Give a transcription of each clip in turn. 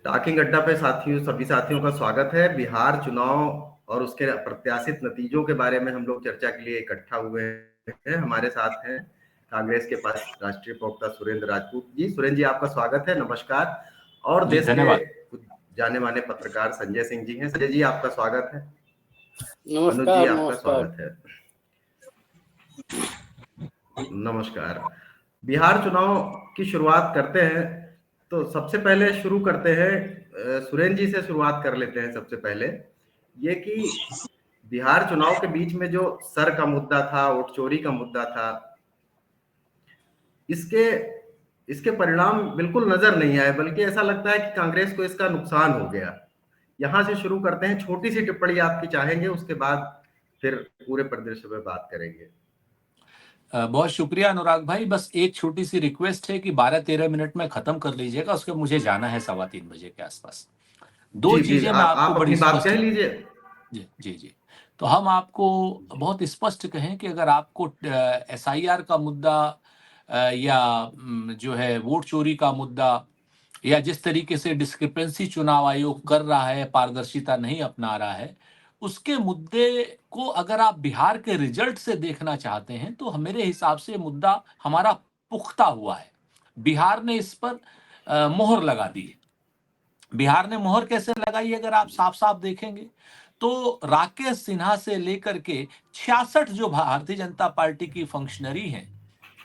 Talking अड्डा पे सभी साथियों का स्वागत है। बिहार चुनाव और उसके प्रत्याशित नतीजों के बारे में हम लोग चर्चा के लिए इकट्ठा हुए हैं। हमारे साथ हैं कांग्रेस के पास राष्ट्रीय प्रवक्ता सुरेंद्र राजपूत जी। सुरेंद्र जी, आपका स्वागत है, नमस्कार। और जी, देश के धन्यवाद। कुछ जाने माने पत्रकार संजय सिंह जी हैं। संजय जी, आपका स्वागत है। अनुज जी, नमस्कार। आपका नमस्कार। स्वागत है। नमस्कार। बिहार चुनाव की शुरुआत करते हैं तो सबसे पहले शुरू करते हैं, सुरेंद्र जी से शुरुआत कर लेते हैं। सबसे पहले ये कि बिहार चुनाव के बीच में जो सर का मुद्दा था, वोट चोरी का मुद्दा था, इसके इसके परिणाम बिल्कुल नजर नहीं आए, बल्कि ऐसा लगता है कि कांग्रेस को इसका नुकसान हो गया। यहां से शुरू करते हैं, छोटी सी टिप्पणी आपकी चाहेंगे, उसके बाद फिर पूरे परिदृश्य में बात करेंगे। बहुत शुक्रिया अनुराग भाई। बस एक छोटी सी रिक्वेस्ट है कि 12-13 मिनट में खत्म कर लीजिएगा, उसके मुझे जाना है 3:15 बजे के आसपास। दो जी जी, चीजें मैं आपको आप बड़ी अपनी बात स्पष्ट कह लीजिए। जी जी जी। तो हम आपको बहुत स्पष्ट कहें कि अगर आपको SIR का मुद्दा या जो है वोट चोरी का मुद्दा, या जिस तरीके से डिस्क्रिपेंसी चुनाव आयोग कर रहा है, पारदर्शिता नहीं अपना रहा है, उसके मुद्दे को अगर आप बिहार के रिजल्ट से देखना चाहते हैं तो मेरे हिसाब से मुद्दा हमारा पुख्ता हुआ है। बिहार ने इस पर मोहर लगा दी है। बिहार ने मोहर कैसे लगाई अगर आप साफ साफ देखेंगे तो राकेश सिन्हा से लेकर के 66 जो भारतीय जनता पार्टी की फंक्शनरी हैं,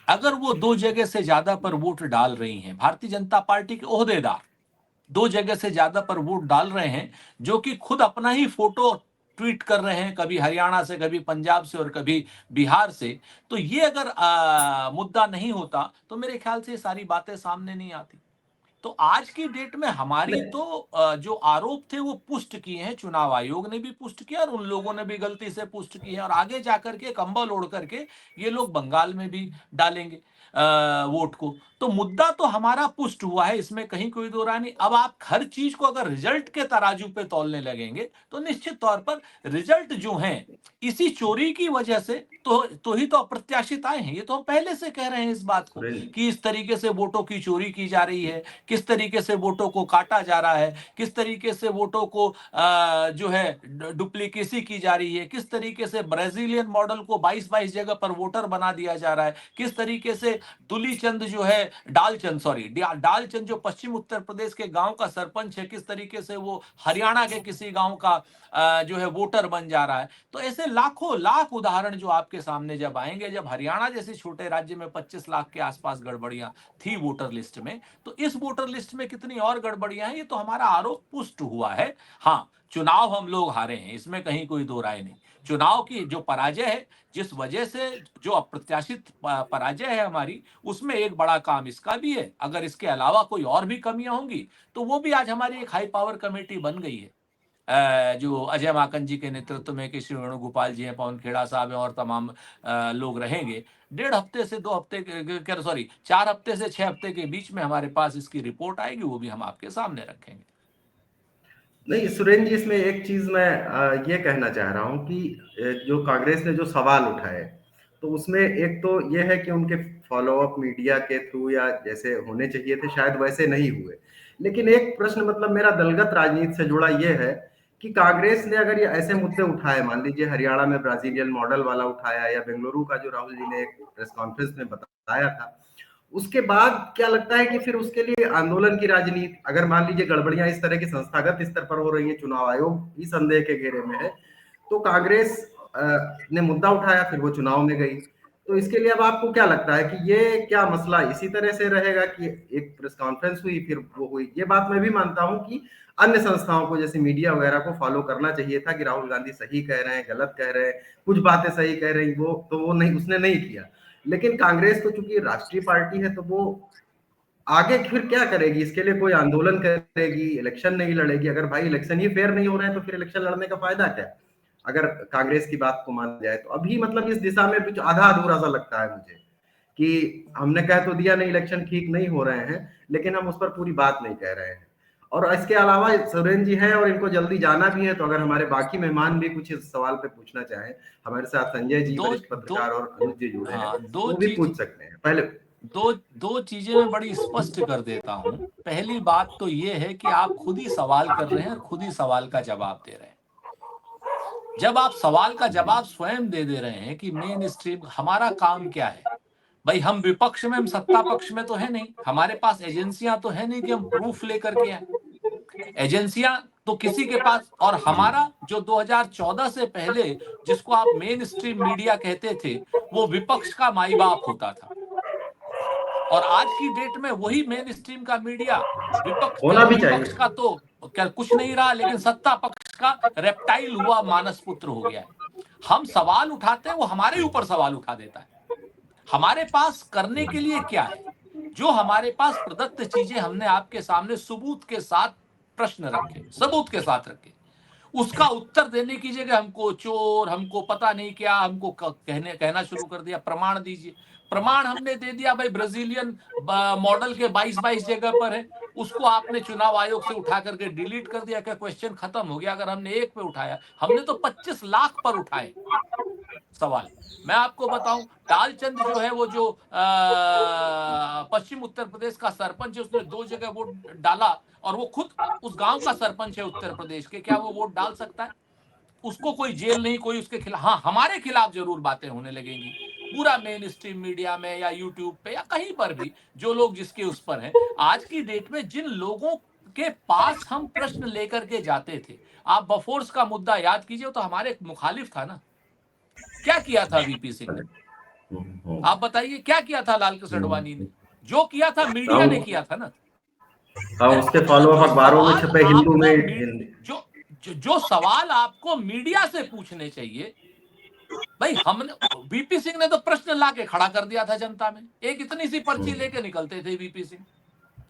अगर वो 2 जगह से ज्यादा पर वोट डाल रही हैं, भारतीय जनता पार्टी के ओहदेदार 2 जगह से ज्यादा पर वोट डाल रहे हैं, जो कि खुद अपना ही फोटो ट्वीट कर रहे हैं, कभी हरियाणा से, कभी पंजाब से और कभी बिहार से, तो ये अगर मुद्दा नहीं होता तो मेरे ख्याल से सारी बातें सामने नहीं आती। तो आज की डेट में हमारी तो जो आरोप थे वो पुष्ट किए हैं, चुनाव आयोग ने भी पुष्ट किया और उन लोगों ने भी गलती से पुष्ट किए हैं, और आगे जाकर के कंबल ओढ़ करके ये लोग बंगाल में भी डालेंगे वोट को। तो मुद्दा तो हमारा पुष्ट हुआ है, इसमें कहीं कोई दो राय नहीं। अब आप हर चीज को अगर रिजल्ट के तराजू पे तौलने लगेंगे तो निश्चित तौर पर रिजल्ट जो हैं इसी चोरी की वजह से ही तो अप्रत्याशित आए हैं। ये तो हम पहले से कह रहे हैं इस बात को कि इस तरीके से वोटों की चोरी की जा रही है, किस तरीके से वोटों को काटा जा रहा है, किस तरीके से वोटों को जो है डुप्लीकेसी की जा रही है, किस तरीके से ब्राजीलियन मॉडल को 22-22 जगह पर वोटर बना दिया जा रहा है, किस तरीके से दुलीचंद जो है डालचंद जो पश्चिम उत्तर प्रदेश के गांव का सरपंच है, किस तरीके से वो हरियाणा के किसी गांव का जो है वोटर बन जा रहा है। तो ऐसे लाखों लाख उदाहरण जो आपके सामने जब आएंगे, जब हरियाणा जैसे छोटे राज्य में 25 लाख के आसपास गड़बड़ियां थी वोटर लिस्ट में, तो इस वोटर लिस्ट में कितनी और गड़बड़ियां हैं, ये तो हमारा आरोप पुष्ट हुआ है। हाँ, चुनाव हम लोग हारे हैं, इसमें कहीं कोई दो राय नहीं। चुनाव की जो पराजय है, जिस वजह से जो अप्रत्याशित पराजय है हमारी, उसमें एक बड़ा काम इसका भी है। अगर इसके अलावा कोई और भी कमियां होंगी तो वो भी आज हमारी एक हाई पावर कमेटी बन गई है, जो अजय माकन जी के नेतृत्व में कि श्री वेणुगोपाल जी हैं, पवन खेड़ा साहब हैं और तमाम लोग रहेंगे। 1.5 हफ्ते से 2 हफ्ते 4 हफ्ते से 6 हफ्ते के बीच में हमारे पास इसकी रिपोर्ट आएगी, वो भी हम आपके सामने रखेंगे। नहीं सुरेंद्र जी, इसमें एक चीज मैं ये कहना चाह रहा हूं कि जो कांग्रेस ने जो सवाल उठाए, तो उसमें एक तो ये है कि उनके फॉलोअप मीडिया के थ्रू या जैसे होने चाहिए थे शायद वैसे नहीं हुए। लेकिन एक प्रश्न मतलब मेरा दलगत राजनीति से जुड़ा ये है कि कांग्रेस ने अगर ये ऐसे मुद्दे उठाए, मान लीजिए हरियाणा में ब्राजीलियन मॉडल वाला उठाया, या बेंगलुरु का जो राहुल जी ने एक प्रेस कॉन्फ्रेंस में बताया था, उसके बाद क्या लगता है कि फिर उसके लिए आंदोलन की राजनीति, अगर मान लीजिए गड़बड़ियां इस तरह की संस्थागत स्तर पर हो रही है, चुनाव आयोग भी संदेह के घेरे में है, तो कांग्रेस ने मुद्दा उठाया, फिर वो चुनाव में गई। तो इसके लिए अब आपको क्या लगता है कि ये क्या मसला इसी तरह से रहेगा कि एक प्रेस कॉन्फ्रेंस हुई फिर वो हुई? ये बात मैं भी मानता हूं कि अन्य संस्थाओं को जैसे मीडिया वगैरह को फॉलो करना चाहिए था कि राहुल गांधी सही कह रहे हैं, गलत कह रहे हैं, कुछ बातें सही कह रही, वो नहीं, उसने नहीं किया। लेकिन कांग्रेस तो चूंकि राष्ट्रीय पार्टी है, तो वो आगे फिर क्या करेगी? इसके लिए कोई आंदोलन करेगी, इलेक्शन नहीं लड़ेगी? अगर भाई इलेक्शन ही फेयर नहीं हो रहे हैं तो फिर इलेक्शन लड़ने का फायदा क्या, अगर कांग्रेस की बात को माना जाए? तो अभी मतलब इस दिशा में कुछ आधा अधूरा सा लगता है मुझे कि हमने कह तो दिया नहीं इलेक्शन ठीक नहीं हो रहे हैं, लेकिन हम उस पर पूरी बात नहीं कह रहे हैं। और इसके अलावा सुरेंद्र जी हैं और इनको जल्दी जाना भी है, तो अगर हमारे बाकी मेहमान भी कुछ इस सवाल पे पूछना चाहें, हमारे साथ संजय जी वरिष्ठ पत्रकार और अनुज जी जुड़े हैं, हाँ, वो भी पूछ सकते हैं। पहले दो चीजें मैं बड़ी स्पष्ट कर देता हूं। पहली बात तो ये है कि आप खुद ही सवाल कर रहे हैं और खुद ही सवाल का जवाब दे रहे हैं। जब आप सवाल का जवाब स्वयं दे रहे हैं कि मेन स्ट्रीम, हमारा काम क्या है भाई? हम विपक्ष में, हम सत्ता पक्ष में तो है नहीं, हमारे पास एजेंसियां तो है नहीं कि हम प्रूफ लेकर के आए। एजेंसियां तो किसी के पास, और हमारा जो 2014 से पहले जिसको आप मेन स्ट्रीम मीडिया कहते थे, वो विपक्ष का माई बाप होता था। और आज की डेट में वही मेन स्ट्रीम का मीडिया विपक्ष, होना चलो भी विपक्ष चाहिए। का तो क्या कुछ नहीं रहा, लेकिन सत्ता पक्ष का रेप्टाइल हुआ मानस पुत्र हो गया है। हम सवाल उठाते हैं, वो हमारे ऊपर सवाल उठा देता है। हमारे पास करने के लिए क्या है? जो हमारे पास प्रदत्त चीजें हमने आपके सामने सबूत के साथ प्रश्न रखे, सबूत के साथ रखे, उसका उत्तर देने की जगह हमको चोर, हमको पता नहीं क्या, हमको कहना शुरू कर दिया प्रमाण दीजिए। प्रमाण हमने दे दिया भाई, ब्राजीलियन मॉडल के 22 जगह पर है, उसको आपने चुनाव आयोग से उठा करके डिलीट कर दिया। क्या क्वेश्चन खत्म हो गया? अगर हमने एक पे उठाया, हमने तो 25 लाख पर उठाए सवाल। मैं आपको बताऊं, तालचंद जो है, वो जो पश्चिम उत्तर प्रदेश का सरपंच है, उसने 2 जगह वोट डाला और वो खुद उस गांव का सरपंच है उत्तर प्रदेश के। क्या वो वोट डाल सकता है? उसको कोई जेल नहीं, कोई उसके खिलाफ, हाँ हमारे खिलाफ जरूर बातें होने लगेंगी पूरा मेन स्ट्रीम मीडिया में या यूट्यूब पे या कहीं पर भी, जो लोग जिसके उस पर हैं। आज की डेट में जिन लोगों के पास हम प्रश्न लेकर के जाते थे, आप बफोर्स का मुद्दा याद कीजिए, तो हमारे मुखालिफ था ना। क्या किया था वीपी सिंह ने? आप बताइए, क्या किया था लाल कृष्ण आडवाणी ने? जो किया था मीडिया ने किया था ना। हाँ, उसके तो फॉलो जो अप अखबारों में सवाल छपे, हिंदू में आपको हिंदी। जो सवाल आपको मीडिया से पूछने चाहिए भाई, हमने, वीपी सिंह ने तो प्रश्न ला के खड़ा कर दिया था जनता में। एक इतनी सी पर्ची लेके निकलते थे वीपी सिंह,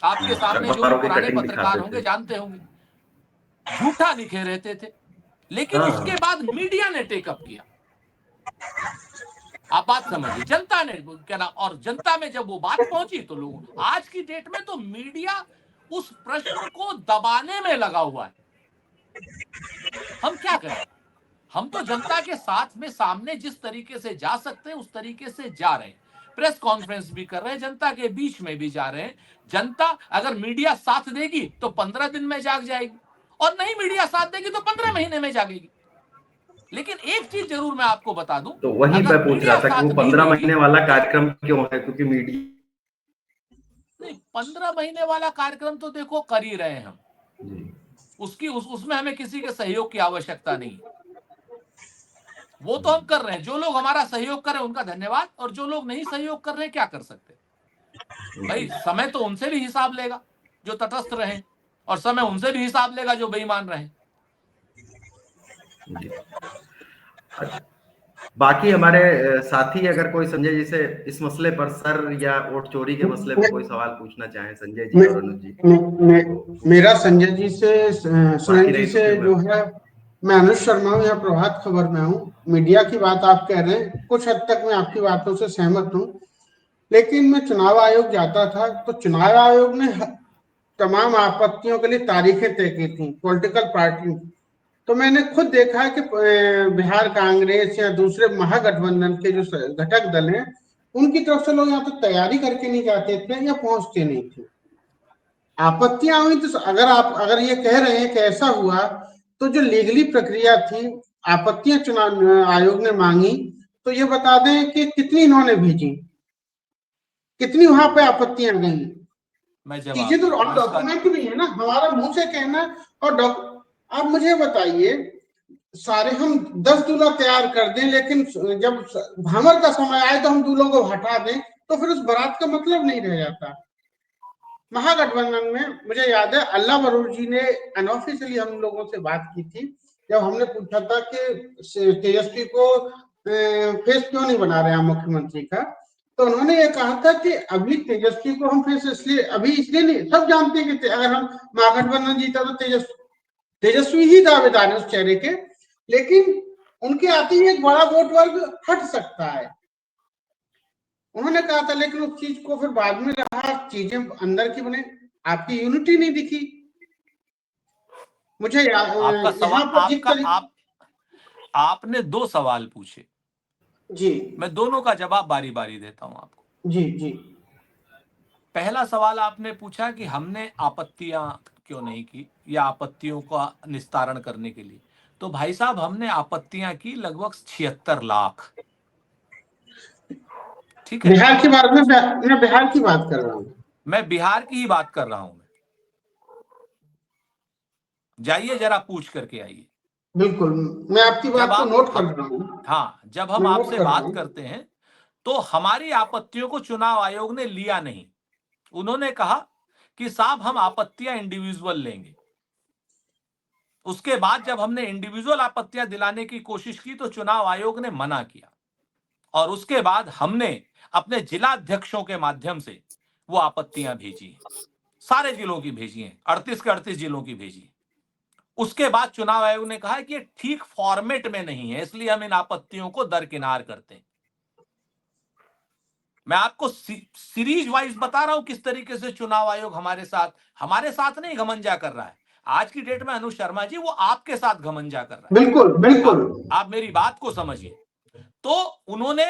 आपके सामने जो भी अखबारों की पुराने कटिंग पत्रकार दिखाते होंगे थे। जानते होंगे, झूठा लिखे रहते थे। लेकिन उसके हाँ, बाद मीडिया ने टेकअप किया। आप बात समझिए, जनता ने क्या ना, और जनता में जब वो बात पहुंची तो लोग, आज की डेट में तो मीडिया उस प्रश्न को दबाने में लगा हुआ है। हम क्या करें? हम तो जनता के साथ में सामने जिस तरीके से जा सकते हैं उस तरीके से जा रहे हैं। प्रेस कॉन्फ्रेंस भी कर रहे हैं, जनता के बीच में भी जा रहे हैं। जनता अगर मीडिया साथ देगी तो 15 दिन में जाग जाएगी, और नहीं मीडिया साथ देगी तो 15 महीने में जागेगी। लेकिन एक चीज जरूर मैं आपको बता दूं, तो वही अगर मैं पूछ रहा मीडिया था कि वो साथ नहीं 15 देगी, महीने वाला कार्यक्रम क्यों है? क्योंकि मीडिया। नहीं 15 महीने वाला कार्यक्रम तो देखो कर ही रहे हैं हम, उसमें हमें किसी के सहयोग की आवश्यकता नहीं। वो तो हम कर रहे हैं, जो लोग हमारा सहयोग कर रहे हैं उनका धन्यवाद, और जो लोग नहीं सहयोग कर रहे हैं क्या कर सकते? भाई समय तो उनसे भी हिसाब लेगा जो तटस्थ रहे, और समय उनसे भी हिसाब लेगा जो बेईमान रहे। बाकी हमारे साथी, अगर कोई संजय जी से इस मसले पर, सर या वोट चोरी के मसले पर कोई सवाल पूछना चाहें, संजय जी मे, और अनुज जी, मे, मे, तो मेरा संजय जी से, बाकी सुरेंद्र जी नहीं तो से फिर मैं। जो है, मैं अनुज शर्मा हूँ, यहाँ प्रभात खबर में हूँ। मीडिया की बात आप कह रहे हैं, कुछ हद तक मैं आपकी बातों से सहमत हूँ। लेकिन मैं चुनाव आयोग जाता था तो चुनाव आयोग ने तमाम आपत्तियों के लिए तारीखें तय की थी पॉलिटिकल पार्टी। तो मैंने खुद देखा है कि बिहार कांग्रेस या दूसरे महागठबंधन के जो घटक दल हैं, उनकी तरफ से लोग यहाँ तक तैयारी करके नहीं जाते थे या पहुंचते नहीं थे। आपत्तियां हुई तो अगर ये कह रहे हैं कि ऐसा हुआ, तो जो लीगली प्रक्रिया थी, आपत्तियां चुनाव आयोग ने मांगी, तो ये बता दें कि कितनी इन्होंने भेजी, कितनी वहां पे आपत्तियां गई। मैं चीजें जवाब तो देता हूँ इसका। डॉक्यूमेंट भी है ना, हमारा मुंह से कहना। और आप मुझे बताइए, सारे हम 10 दूल्हा तैयार कर दें, लेकिन जब भंवर का समय आए तो हम दूल्हों को हटा दें, तो फिर उस बारात का मतलब नहीं रह जाता। महागठबंधन में मुझे याद है, अल्लाह वरूर जी ने अनऑफिशियली हम लोगों से बात की थी, जब हमने पूछा था कि तेजस्वी को फेस क्यों नहीं बना रहे हैं मुख्यमंत्री का। तो उन्होंने ये कहा था कि अभी तेजस्वी को हम फेस इसलिए नहीं, सब जानते हैं कि अगर हम महागठबंधन जीता तो तेजस्वी ही दावेदार है उस चेहरे के, लेकिन उनके आते ही एक बड़ा वोट वर्ग हट सकता है, उन्होंने कहा था। लेकिन उस चीज को फिर बाद में रहा, चीजें अंदर की बने, आपकी यूनिटी नहीं दिखी मुझे। आपका यहाँ सवाल, पर जिस तरीके, आपने 2 सवाल पूछे, जी मैं दोनों का जवाब बारी बारी देता हूं आपको। जी जी पहला सवाल आपने पूछा कि हमने आपत्तियां क्यों नहीं की या आपत्तियों का निस्तारण करने के लिए। तो भाई साहब, हमने आपत्तियां की लगभग 76 लाख। ठीक है, बिहार की बात में, मैं बिहार की बात कर रहा हूँ। मैं बिहार की ही बात कर रहा हूं। जाइए जरा पूछ करके आइए। बिल्कुल, मैं आपकी जब बात को आप नोट कर रहा हूँ। हाँ, जब हम मैं नोट आपसे कर रहा बात हूँ। करते हैं तो हमारी आपत्तियों को चुनाव आयोग ने लिया नहीं। उन्होंने कहा कि साहब हम आपत्तियां इंडिविजुअल लेंगे। उसके बाद जब हमने इंडिविजुअल आपत्तियां दिलाने की कोशिश की तो चुनाव आयोग ने मना किया, और उसके बाद हमने अपने जिला अध्यक्षों के माध्यम से वो आपत्तियां भेजी हैं। सारे जिलों की भेजी हैं, 38 के 38 जिलों की भेजी हैं। उसके बाद चुनाव आयोग ने कहा कि ये ठीक फॉर्मेट में नहीं है, इसलिए हम इन आपत्तियों को दरकिनार करते हैं। मैं आपको सीरीज वाइज बता रहा हूं किस तरीके से चुनाव आयोग हमारे साथ नहीं घमंजा कर रहा है। आज की डेट में अनु शर्मा जी, वो आपके साथ घमंजा कर रहा है। बिल्कुल बिल्कुल। आप मेरी बात को समझिए। तो उन्होंने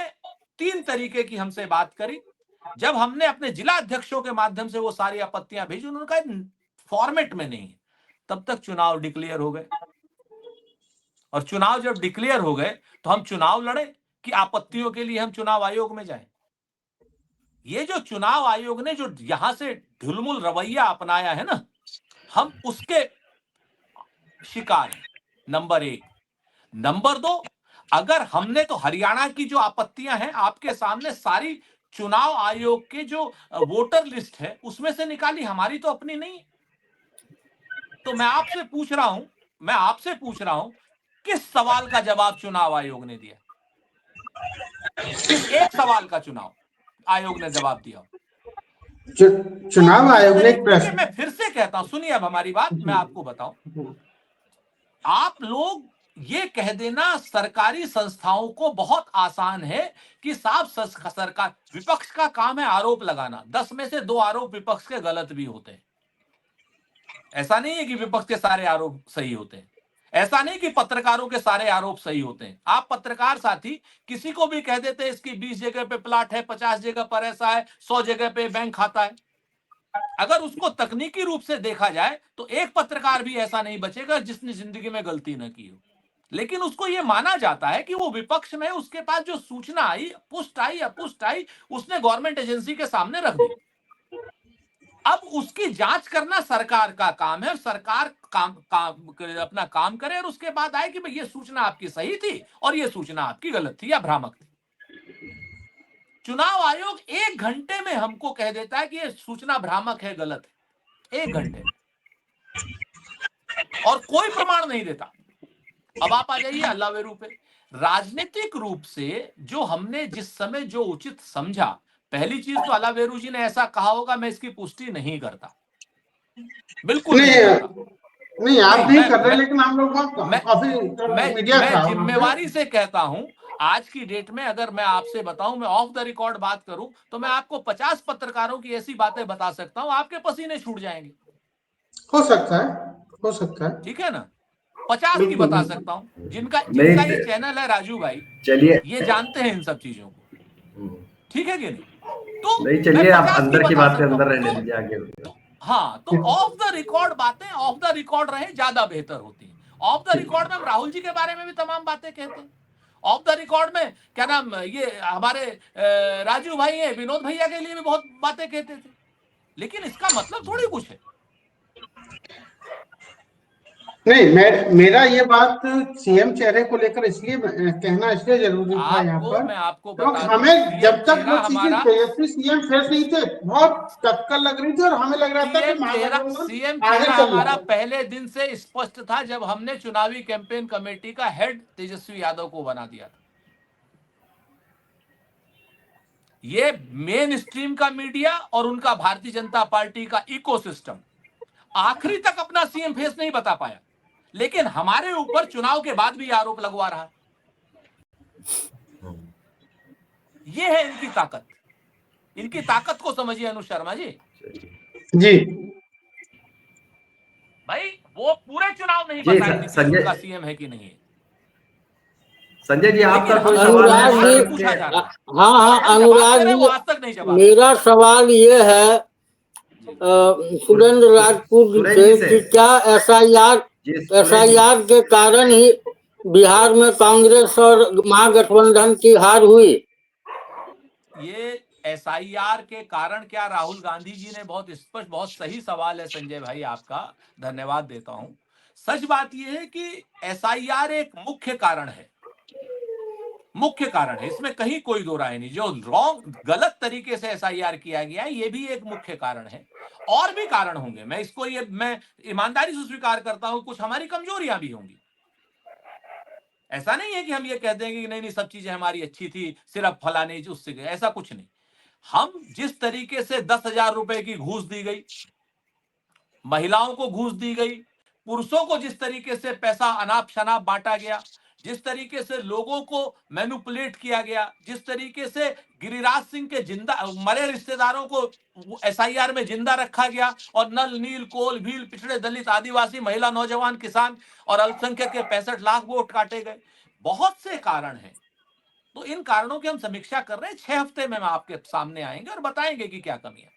3 तरीके की हमसे बात करी। जब हमने अपने जिला अध्यक्षों के माध्यम से वो सारी आपत्तियां भेजी, उन्होंने कहा फॉर्मेट में नहीं है। तब तक चुनाव डिक्लेयर हो गए, और चुनाव जब डिक्लेयर हो गए तो हम चुनाव लड़े कि आपत्तियों के लिए हम चुनाव आयोग में जाएं। ये जो चुनाव आयोग ने जो यहां से ढुलमुल रवैया अपनाया है ना, हम उसके शिकार हैं, नंबर 1। नंबर 2, अगर हमने तो हरियाणा की जो आपत्तियां हैं आपके सामने सारी चुनाव आयोग के जो वोटर लिस्ट है उसमें से निकाली, हमारी तो अपनी नहीं है। तो मैं आपसे पूछ रहा हूं किस सवाल का जवाब चुनाव आयोग ने दिया? किस एक सवाल का चुनाव आयोग ने जवाब दिया? चुनाव तो आयोग ने एक देखिए, प्रश्न, मैं फिर से कहता हूं, सुनिए अब हमारी बात, मैं आपको बताऊं। आप लोग ये कह देना सरकारी संस्थाओं को बहुत आसान है कि साहब सरकार, विपक्ष का काम है आरोप लगाना। 10 में से 2 आरोप विपक्ष के गलत भी होते हैं। ऐसा नहीं है कि विपक्ष के सारे आरोप सही होते हैं। ऐसा नहीं कि पत्रकारों के सारे आरोप सही होते हैं। आप पत्रकार साथी किसी को भी कह देते हैं इसकी 20 जगह पे प्लाट है, 50 जगह पर ऐसा है, 100 जगह पे बैंक खाता है। अगर उसको तकनीकी रूप से देखा जाए तो एक पत्रकार भी ऐसा नहीं बचेगा जिसने जिंदगी में गलती न की हो। लेकिन उसको यह माना जाता है कि वो विपक्ष में, उसके पास जो सूचना आई, पुष्ट आई अपुष्ट आई, उसने गवर्नमेंट एजेंसी के सामने रख दी। अब उसकी जांच करना सरकार का काम है, और सरकार अपना काम करे, और उसके बाद आए कि भाई ये सूचना आपकी सही थी और ये सूचना आपकी गलत थी या भ्रामक थी। चुनाव आयोग 1 घंटे में हमको कह देता है कि ये सूचना भ्रामक है, गलत है, 1 घंटे में, और कोई प्रमाण नहीं देता। अब आप आ जाइए अल्लावेरू पे। राजनीतिक रूप से जो हमने जिस समय जो उचित समझा, पहली चीज तो अल्लावेरू जी ने ऐसा कहा होगा, मैं इसकी पुष्टि नहीं करता, बिल्कुल नहीं करता। नहीं आप नहीं कर रहे, लेकिन हम लोग काफी मीडिया मैं जिम्मेवारी से कहता हूं, आज की डेट में अगर मैं आपसे बताऊं, मैं ऑफ द रिकॉर्ड बात करूं, तो मैं आपको 50 पत्रकारों की ऐसी बातें बता सकता हूं, आपके पसीने छूट जाएंगे। हो सकता है, ठीक है ना, 50 की बता सकता हूं, जिनका ये चैनल है राजू भाई, चलिए, ये जानते हैं इन सब चीजों को। ठीक है कि नहीं? तो नहीं, मैं चलिए, आप 50 अंदर की बता बातें सकता अंदर हूं। रहने दीजिए, आगे। हाँ, तो ऑफ द रिकॉर्ड बातें ऑफ द रिकॉर्ड रहे, ज्यादा बेहतर होती है। ऑफ द रिकॉर्ड में हम राहुल जी के बारे में भी तमाम बातें कहते हैं। ऑफ द रिकॉर्ड में क्या नाम, ये हमारे राजू भाई है, विनोद भैया के लिए भी बहुत बातें कहते थे, लेकिन इसका मतलब थोड़ी कुछ है। नहीं, मेरा ये बात सीएम चेहरे को लेकर इसलिए कहना इसलिए जरूरी था यहाँ पर, मैं आपको क्योंकि बता दूं, हमें जब तक चेहरा वो चीजें हमारा, तेजस्वी सीएम फेस नहीं थे, बहुत टक्कर लग रही थी, और हमें लग रहा था कि सीएम आगे चेहरा चल रहा हमारा है। पहले दिन से स्पष्ट था जब हमने चुनावी कैंपेन कमेटी का हेड तेजस्वी यादव को बना दिया था। ये मेन स्ट्रीम का मीडिया और उनका भारतीय जनता पार्टी का इकोसिस्टम आखिरी तक अपना सीएम फेस नहीं बता पाया, लेकिन हमारे ऊपर चुनाव के बाद भी आरोप लगवा रहा। ये है इनकी ताकत। इनकी ताकत को समझिए अनु शर्मा जी। जी भाई, वो पूरे चुनाव नहीं बताई थी उनका सीएम है कि नहीं है। संजय जी, आपका कोई सवाल अनुराग है? जी, पूछा जा रहा है। हाँ अनुराग जी, आज तक नहीं जवाब। मेरा सवाल ये है सुरेंद्र राजपूत से कि क्या एसआईआर के कारण ही बिहार में कांग्रेस और महागठबंधन की हार हुई? ये एसआईआर के कारण क्या, राहुल गांधी जी ने बहुत स्पष्ट, बहुत सही सवाल है संजय भाई आपका, धन्यवाद देता हूं। सच बात यह है कि एसआईआर एक मुख्य कारण है, मुख्य कारण है, इसमें कहीं कोई दो राय नहीं। जो गलत तरीके से एसआईआर किया गया है, ये भी एक मुख्य कारण है। और भी कारण होंगे, मैं ईमानदारी से स्वीकार करता हूं, कुछ हमारी कमजोरियां भी होंगी। ऐसा नहीं है कि हम ये कहते हैं कि नहीं सब चीजें हमारी अच्छी थी, सिर्फ फलाने उससे, ऐसा कुछ नहीं। हम जिस तरीके से 10,000 रुपए की घूस दी गई, महिलाओं को घूस दी गई, पुरुषों को जिस तरीके से पैसा अनाप शनाप बांटा गया, जिस तरीके से लोगों को मैनिपुलेट किया गया, जिस तरीके से गिरिराज सिंह के जिंदा मरे रिश्तेदारों को एसआईआर में जिंदा रखा गया, और नल नील कोल भील पिछड़े दलित आदिवासी महिला नौजवान किसान और अल्पसंख्यक के 65 लाख वोट काटे गए, बहुत से कारण हैं। तो इन कारणों की हम समीक्षा कर रहे हैं। 6 हफ्ते में हम आपके सामने आएंगे और बताएंगे कि क्या कमी है।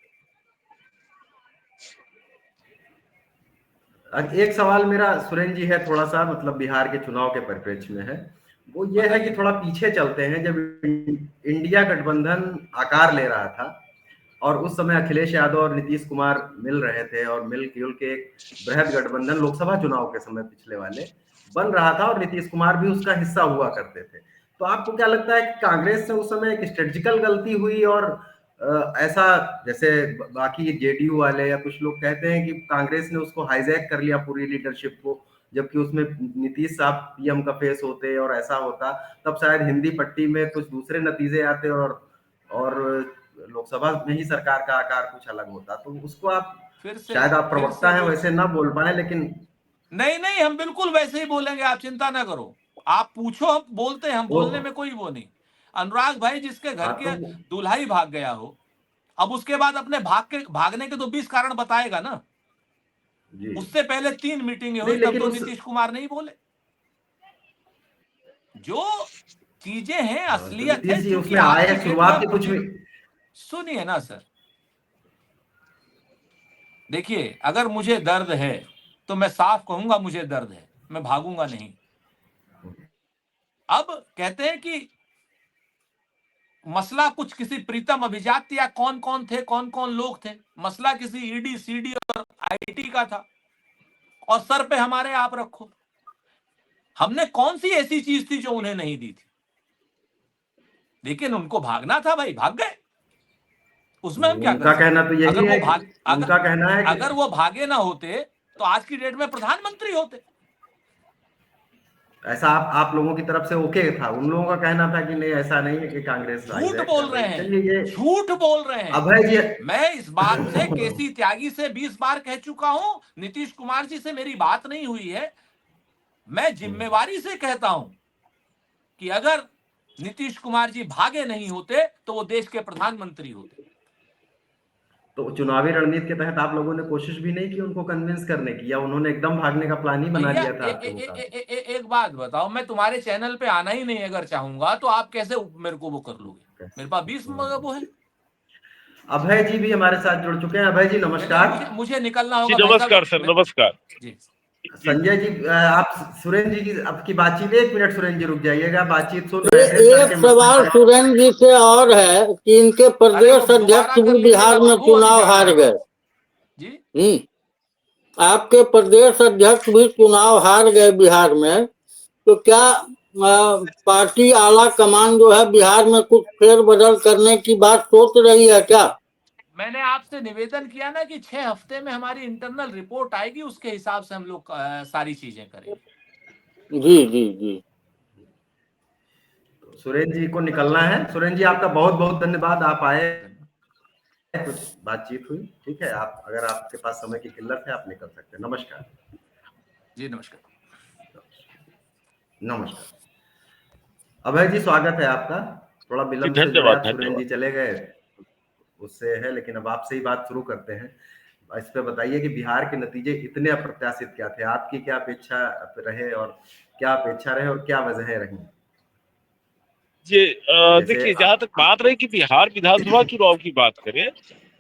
एक सवाल मेरा सुरेंद्र जी है, थोड़ा सा मतलब बिहार के चुनाव के परिप्रेक्ष्य में है, वो ये है कि थोड़ा पीछे चलते हैं। जब इंडिया गठबंधन आकार ले रहा था और उस समय अखिलेश यादव और नीतीश कुमार मिल रहे थे और मिलजुल के एक बृहद गठबंधन लोकसभा चुनाव के समय पिछले वाले बन रहा था और नीतीश कुमार भी उसका हिस्सा हुआ करते थे, तो आपको क्या लगता है कि कांग्रेस से उस समय एक स्ट्रेटेजिकल गलती हुई? और ऐसा जैसे बाकी जेडीयू वाले या कुछ लोग कहते हैं कि कांग्रेस ने उसको हाईजैक कर लिया पूरी लीडरशिप को, जबकि उसमें नीतीश साहब पीएम का फेस होते और ऐसा होता तब शायद हिंदी पट्टी में कुछ दूसरे नतीजे आते और लोकसभा में ही सरकार का आकार कुछ अलग होता। तो उसको आप शायद आप प्रवक्ता हैं, वैसे ना बोल पाए, लेकिन नहीं, हम बिल्कुल वैसे ही बोलेंगे, आप चिंता ना करो। आप पूछो, हम बोलते हैं, हम बोलने में कोई वो नहीं। अनुराग भाई जिसके घर के दूल्हा ही भाग गया हो, अब उसके बाद अपने भागने के तो 20 कारण बताएगा ना। उससे पहले 3 मीटिंगें हुई, तब तो नीतीश कुमार नहीं बोले। जो चीजें हैं असलियत है, क्योंकि आज की शुरुआत कुछ भी सुनिए ना सर। देखिए, अगर मुझे दर्द है तो मैं साफ कहूंगा मुझे दर्द है, मैं भागूंगा नहीं। अब कहते हैं कि मसला कुछ किसी प्रीतम अभिजात या कौन कौन लोग थे, मसला किसी ईडी सीडी और आईटी का था, और सर पे हमारे आप रखो। हमने कौन सी ऐसी चीज थी जो उन्हें नहीं दी थी? लेकिन उनको भागना था भाई, भाग गए। उसमें हम क्या कर सकते? कहना तो यही है, उनका कहना है अगर वो भागे ना होते तो आज की डेट में प्रधानमंत्री होते। ऐसा आप लोगों की तरफ से ओके था, उन लोगों का कहना था कि नहीं ऐसा नहीं है कि कांग्रेस झूठ बोल रहे हैं, झूठ बोल रहे हैं। अभय जी, मैं इस बात से केसी त्यागी से 20 बार कह चुका हूं, नीतीश कुमार जी से मेरी बात नहीं हुई है। मैं जिम्मेवारी से कहता हूं कि अगर नीतीश कुमार जी भागे नहीं होते तो वो देश के प्रधानमंत्री होते। तो चुनावी रणनीति के तहत आप लोगों ने कोशिश भी नहीं की उनको कन्विंस करने की, या उन्होंने एकदम भागने का प्लान ही बना लिया था? एक बात बताओ, मैं तुम्हारे चैनल पे आना ही नहीं अगर चाहूंगा तो आप कैसे मेरे को वो कर लोगे? मेरे पास 20 वो है। अभय जी भी हमारे साथ जुड़ चुके हैं। अभय जी नमस्कार। मुझे निकलना होगा। नमस्कार सर, नमस्कार जी। संजय जी, आप सुरेंद्र जी की आपकी बातचीत, 1 मिनट सुरेंद्र जी रुक जाइएगा, बातचीत सुन रहे थे। एक सवाल सुरेंद्र जी से और है कि इनके प्रदेश अध्यक्ष भी बिहार में चुनाव हार गए जी। आपके प्रदेश अध्यक्ष भी चुनाव हार गए बिहार में, तो क्या पार्टी आला कमान जो है बिहार में कुछ फेरबदल करने की बात सोच रही है क्या? मैंने आपसे निवेदन किया ना कि 6 हफ्ते में हमारी इंटरनल रिपोर्ट आएगी, उसके हिसाब से हम लोग सारी चीजें करेंगे। जी जी जी। सुरेंद्र जी को निकलना है। सुरेंद्र जी आपका बहुत बहुत धन्यवाद, आप आए, कुछ बातचीत हुई। ठीक है, आप अगर आपके पास समय की किल्लत है आप निकल सकते हैं। नमस्कार जी। नमस्कार। अभय जी स्वागत है आपका। थोड़ा विलंब से जुड़े, सुरेंद्र जी चले गए उससे है, लेकिन अब आपसे ही बात शुरू करते हैं। इस पे बताइए कि बिहार के नतीजे इतने अप्रत्याशित क्या थे, आपकी क्या अपेक्षा रहे और क्या वजह रही? जी देखिए, जहां तक बात रही कि बिहार विधानसभा चुनाव की बात करें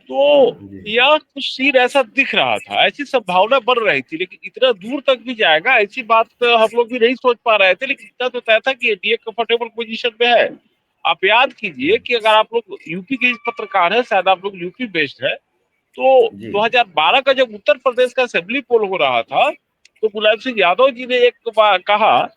तो यह कुछ सीन ऐसा दिख रहा था, ऐसी संभावना बन रही थी, लेकिन इतना दूर तक भी जाएगा ऐसी बात हम लोग भी नहीं सोच पा रहे थे। लेकिन इतना तो तय था कि एनडीए कंफर्टेबल पोजीशन में है। आप याद कीजिए कि अगर आप लोग यूपी के पत्रकार है, शायद आप लोग यूपी बेस्ड है, तो 2012 का जब उत्तर प्रदेश का असेंबली पोल हो रहा था तो मुलायम सिंह यादव जी ने एक बार कहा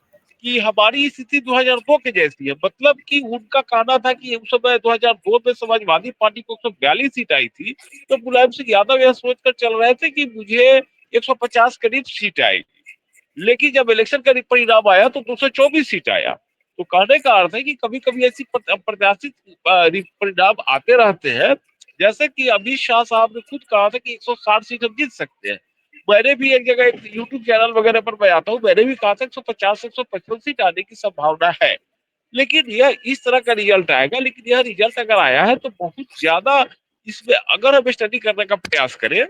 कि हमारी स्थिति 2002 के जैसी है। मतलब कि उनका कहना था कि उस समय 2002 में समाजवादी पार्टी को 142 सीट आई थी, तो मुलायम सिंह यादव यह सोचकर चल रहे थे कि मुझे 150 करीब सीट आएगी। लेकिन जब इलेक्शन का परिणाम आया तो 224 सीट आया। तो कहने का अर्थ है कि कभी कभी ऐसी अप्रत्याशित परिणाम आते रहते हैं। जैसे कि अमित शाह साहब ने खुद कहा था कि 160 सीट हम जीत सकते हैं। मैंने भी एक जगह एक यूट्यूब चैनल वगैरह पर मैं आता हूँ, मैंने भी कहा था 150 से 155 सीट आने की संभावना है। लेकिन यह इस तरह का रिजल्ट आएगा। लेकिन यह रिजल्ट अगर आया है तो बहुत ज्यादा इसमें अगर हम स्टडी करने का प्रयास करें